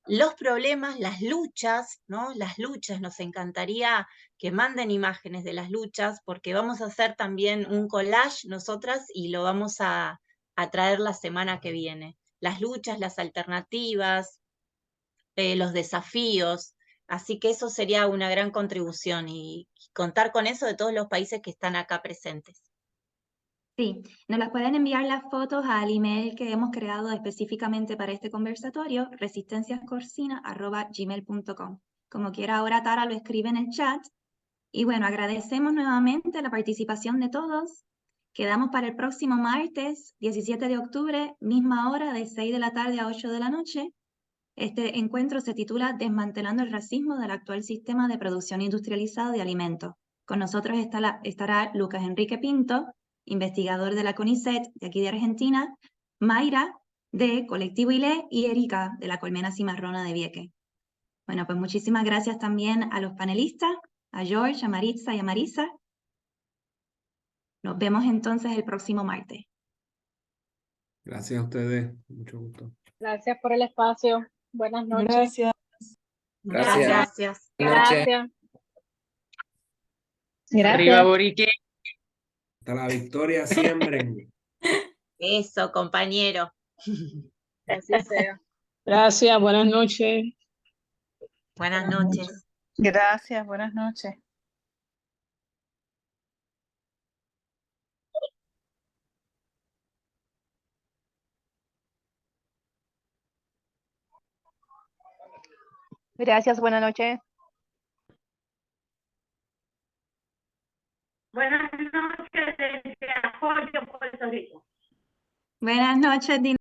Los problemas, las luchas, ¿no? Las luchas, nos encantaría que manden imágenes de las luchas, porque vamos a hacer también un collage nosotras y lo vamos a traer la semana que viene. Las luchas, las alternativas, los desafíos. Así que eso sería una gran contribución y contar con eso de todos los países que están acá presentes. Sí, nos las pueden enviar las fotos al email que hemos creado específicamente para este conversatorio, resistenciascorcina@gmail.com. Como quiera, ahora Tara lo escribe en el chat. Y bueno, agradecemos nuevamente la participación de todos. Quedamos para el próximo martes, 17 de octubre, misma hora, de 6 de la tarde a 8 de la noche. Este encuentro se titula Desmantelando el racismo del actual sistema de producción industrializado de alimentos. Con nosotros estará Lucas Enrique Pinto, investigador de la CONICET de aquí de Argentina, Mayra de Colectivo ILE y Erika de la Colmena Cimarrona de Vieques. Bueno, pues muchísimas gracias también a los panelistas, a George, a Maritza y a Marisa. Nos vemos entonces el próximo martes. Gracias a ustedes, mucho gusto. Gracias por el espacio. Buenas noches. Gracias. Gracias. Gracias. Arriba, Borique. Hasta la victoria siempre. Eso, compañero. Así sea. Gracias, buenas noches. Buenas noches. Gracias, buenas noches. Gracias, buenas noches. Buenas noches desde Apoyo, Puerto Rico. Buenas noches,